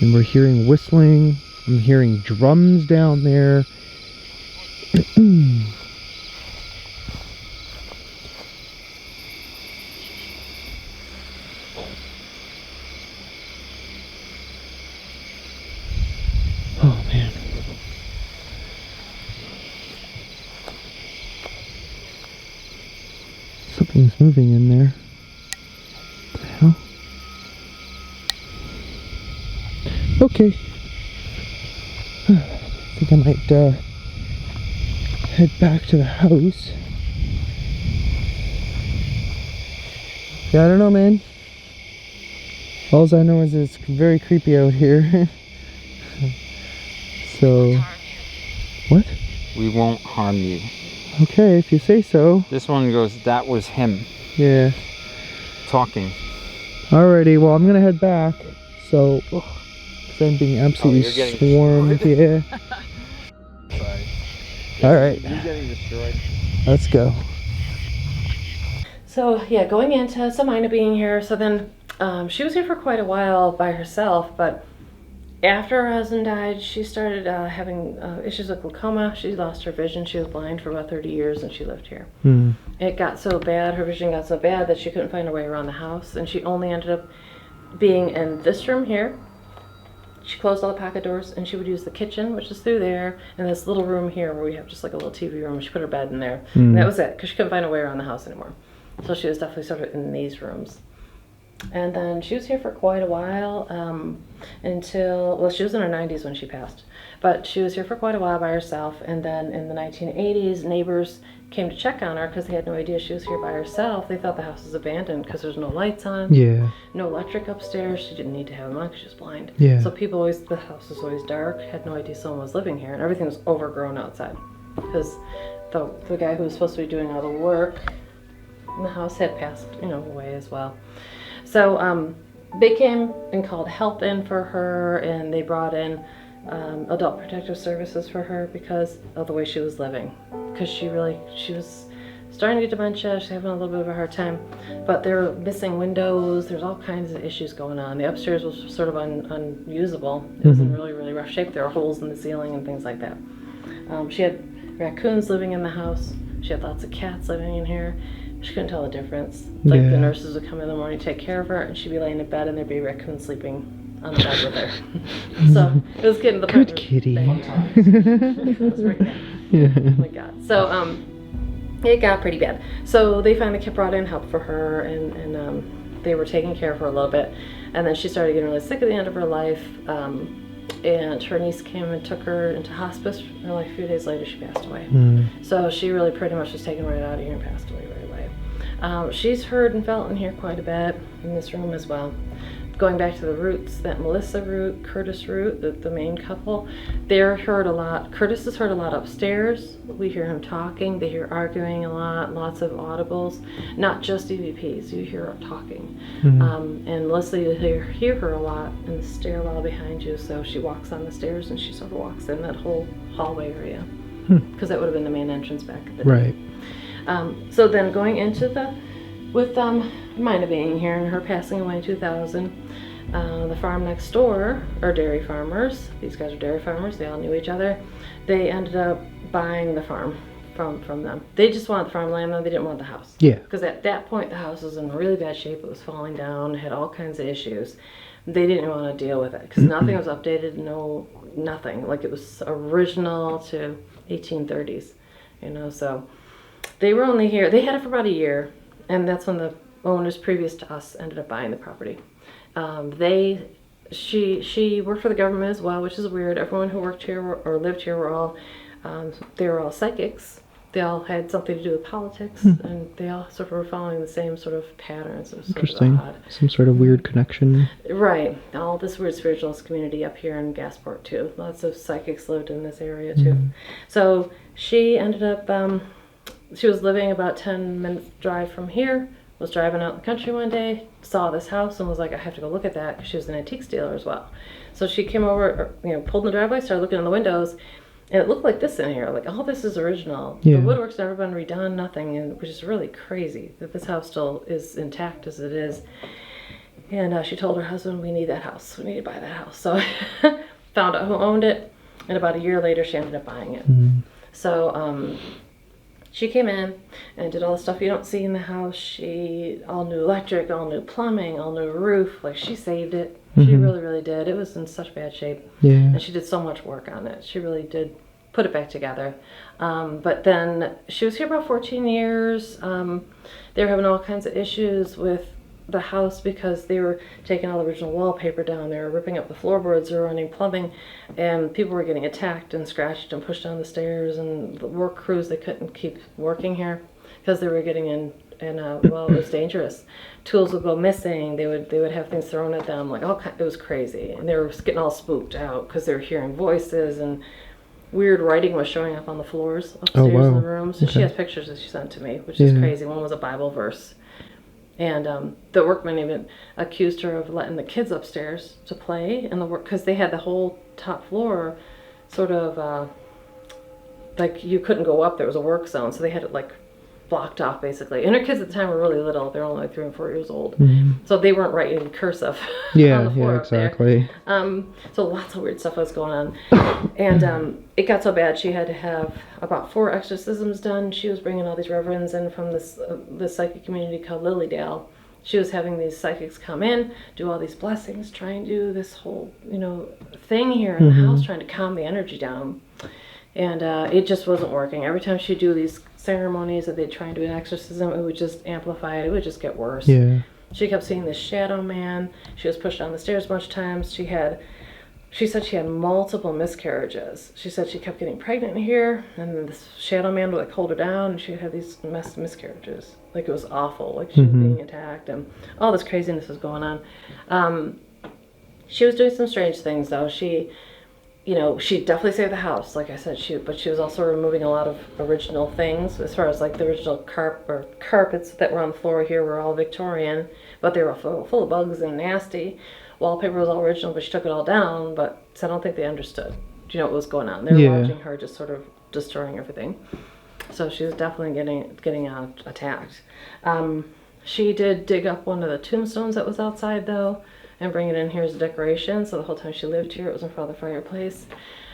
And we're hearing whistling. I'm hearing drums down there. Things moving in there. What the hell? Okay. I think I might head back to the house. Yeah, I don't know, man. All I know is it's very creepy out here. So, what? We won't harm you. Okay, if you say so. This one goes, that was him Yeah. talking. Alrighty, well, I'm gonna head back. So, because I'm being absolutely you're getting swarmed. Yeah. Sorry. Alright, You're getting destroyed. let's go. So yeah, going into Samina being here, so then she was here for quite a while by herself, but after her husband died, she started having issues with glaucoma. She lost her vision. She was blind for about 30 years and she lived here. It got so bad, her vision got so bad that she couldn't find her way around the house, and she only ended up being in this room here. She closed all the pocket doors and she would use the kitchen, which is through there, and this little room here where we have just like a little TV room. She put her bed in there. And that was it, because she couldn't find her way around the house anymore. So she was definitely sort of in these rooms. And then she was here for quite a while, until, well, she was in her 90s when she passed. But she was here for quite a while by herself, and then in the 1980s, neighbors came to check on her because they had no idea she was here by herself. They thought the house was abandoned because there's no lights on, Yeah. no electric upstairs. She didn't need to have them on because she was blind. Yeah. So people always, the house was always dark, had no idea someone was living here, and everything was overgrown outside because the guy who was supposed to be doing all the work in the house had passed, away as well. So they came and called help in for her, and they brought in adult protective services for her because of the way she was living. Because she was starting to get dementia, she's having a little bit of a hard time, but there were missing windows, there's all kinds of issues going on. The upstairs was sort of unusable. It was in really, really rough shape. There were holes in the ceiling and things like that. She had raccoons living in the house. She had lots of cats living in here. She couldn't tell the difference. Like the nurses would come in the morning to take care of her, and she'd be laying in bed, and there'd be a raccoon sleeping on the bed with her. So it was getting to the point. Good kitty. It was right there. Yeah. Oh my god. So it got pretty bad. So they finally brought in help for her, and they were taking care of her a little bit, and then she started getting really sick at the end of her life. And her niece came and took her into hospice, and like a few days later she passed away. So she really pretty much was taken right out of here and passed away right away. She's heard and felt in here quite a bit, in this room as well. Going back to the roots, that Melissa root, Curtis root, the main couple, they're heard a lot. Curtis is heard a lot upstairs. We hear him talking. They hear arguing a lot, lots of audibles, not just EVPs. You hear her talking. And Melissa, you hear her a lot in the stairwell behind you. So she walks on the stairs and she sort of walks in that whole hallway area, because that would have been the main entrance back at the day. Right. So then going into with Mina being here and her passing away in 2000, the farm next door are dairy farmers. These guys are dairy farmers. They all knew each other. They ended up buying the farm from them. They just wanted the farmland, though. They didn't want the house. Yeah. Because at that point, the house was in really bad shape. It was falling down, had all kinds of issues. They didn't want to deal with it because nothing was updated, nothing. Like it was original to 1830s, so they were only here. They had it for about a year, and that's when the owners previous to us ended up buying the property. She worked for the government as well, which is weird. Everyone who worked here or lived here they were all psychics. They all had something to do with politics, and they all sort of were following the same sort of patterns. It was Interesting. Sort of odd. Some sort of weird connection. Right. All this weird spiritualist community up here in Gasport too. Lots of psychics lived in this area too. So she ended up, she was living about 10 minutes drive from here, was driving out in the country one day, saw this house and was like, I have to go look at that, because she was an antiques dealer as well. So she came over, pulled in the driveway, started looking in the windows, and it looked like this in here. Like, all this is original. Yeah. The woodwork's never been redone, nothing, and which is really crazy that this house still is intact as it is. And she told her husband, we need that house. We need to buy that house. So found out who owned it, and about a year later, she ended up buying it. So she came in and did all the stuff you don't see in the house. She, all new electric, all new plumbing, all new roof. Like, she saved it. She really, really did. It was in such bad shape. Yeah. And she did so much work on it. She really did put it back together. But then she was here about 14 years. They were having all kinds of issues with the house because they were taking all the original wallpaper down. They were ripping up the floorboards, they were running plumbing, and people were getting attacked and scratched and pushed down the stairs, and the work crews, they couldn't keep working here because they were getting in well, it was dangerous. Tools would go missing. They would have things thrown at them, like it was crazy, and they were getting all spooked out because they were hearing voices, and weird writing was showing up on the floors upstairs in the rooms. And she has pictures that she sent to me, which is crazy. One was a Bible verse, and the workmen even accused her of letting the kids upstairs to play in the work because they had the whole top floor sort of like you couldn't go up. There was a work zone, so they had it like blocked off basically. And her kids at the time were really little. They were only like 3 and 4 years old, so they weren't writing cursive on the floor exactly. so lots of weird stuff was going on, and it got so bad she had to have about 4 exorcisms done. She was bringing all these reverends in from this psychic community called Lilydale. She was having these psychics come in, do all these blessings, try and do this whole thing here in the house, trying to calm the energy down. And it just wasn't working. Every time she'd do these ceremonies that they'd try and do an exorcism, it would just amplify it. It would just get worse. Yeah. She kept seeing this shadow man. She was pushed down the stairs a bunch of times. She said she had multiple miscarriages. She said she kept getting pregnant here, and this shadow man would like hold her down, and she'd have these miscarriages. Like it was awful. Like she was being attacked, and all this craziness was going on. She was doing some strange things though. She definitely saved the house, like I said, but she was also removing a lot of original things, as far as like the original carpets that were on the floor here were all Victorian, but they were full of bugs and nasty. Wallpaper was all original, but she took it all down, but I don't think they understood, what was going on. They were watching her just sort of destroying everything. So she was definitely getting attacked. She did dig up one of the tombstones that was outside though, and bring it in here as a decoration. So the whole time she lived here, it was in front of the fireplace,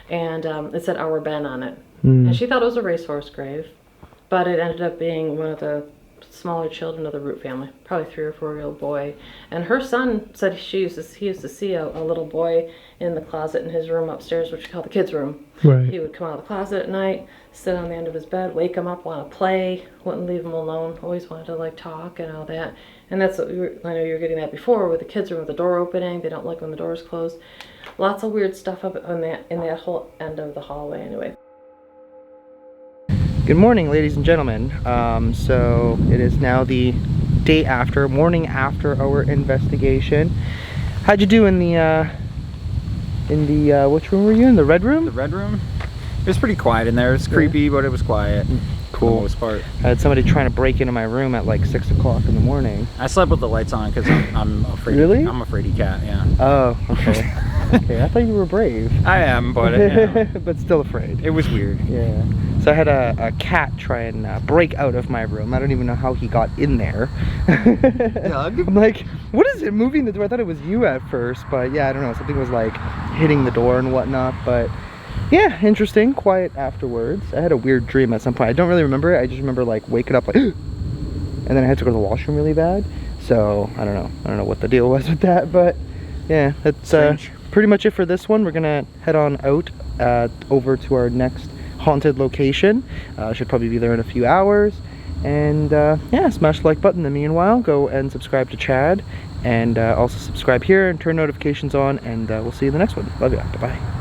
and it said Our Ben on it. And she thought it was a racehorse grave, but it ended up being one of the smaller children of the Root family, probably 3 or 4-year-old boy. And her son said he used to see a little boy in the closet in his room upstairs, which we call the kids' room. Right. He would come out of the closet at night, sit on the end of his bed, wake him up, want to play, wouldn't leave him alone, always wanted to like talk and all that. And that's what I know you were getting that before with the kids' room with the door opening. They don't like when the door's closed. Lots of weird stuff up in that whole end of the hallway anyway. Good morning, ladies and gentlemen. So it is now the morning after our investigation. How'd you do in the which room were you in? The red room? The red room? It was pretty quiet in there. It's creepy, but it was quiet. Cool. For the most part. I had somebody trying to break into my room at like 6 o'clock in the morning. I slept with the lights on because I'm afraid. Really? I'm a fraidy cat, yeah. Oh, okay. Okay, I thought you were brave. I am, but but still afraid. It was weird. Yeah. So I had a cat try and break out of my room. I don't even know how he got in there. Doug? I'm like, what is it moving the door? I thought it was you at first, but yeah, I don't know. Something was like hitting the door and whatnot, but yeah, interesting. Quiet afterwards. I had a weird dream at some point. I don't really remember it. I just remember like waking up like, and then I had to go to the washroom really bad. So I don't know. I don't know what the deal was with that, but yeah, that's pretty much it for this one. We're gonna head on out over to our next haunted location. Should probably be there in a few hours. And yeah, smash the like button. In the meanwhile, go and subscribe to Chad, and also subscribe here and turn notifications on, and we'll see you in the next one. Love you. Bye-bye.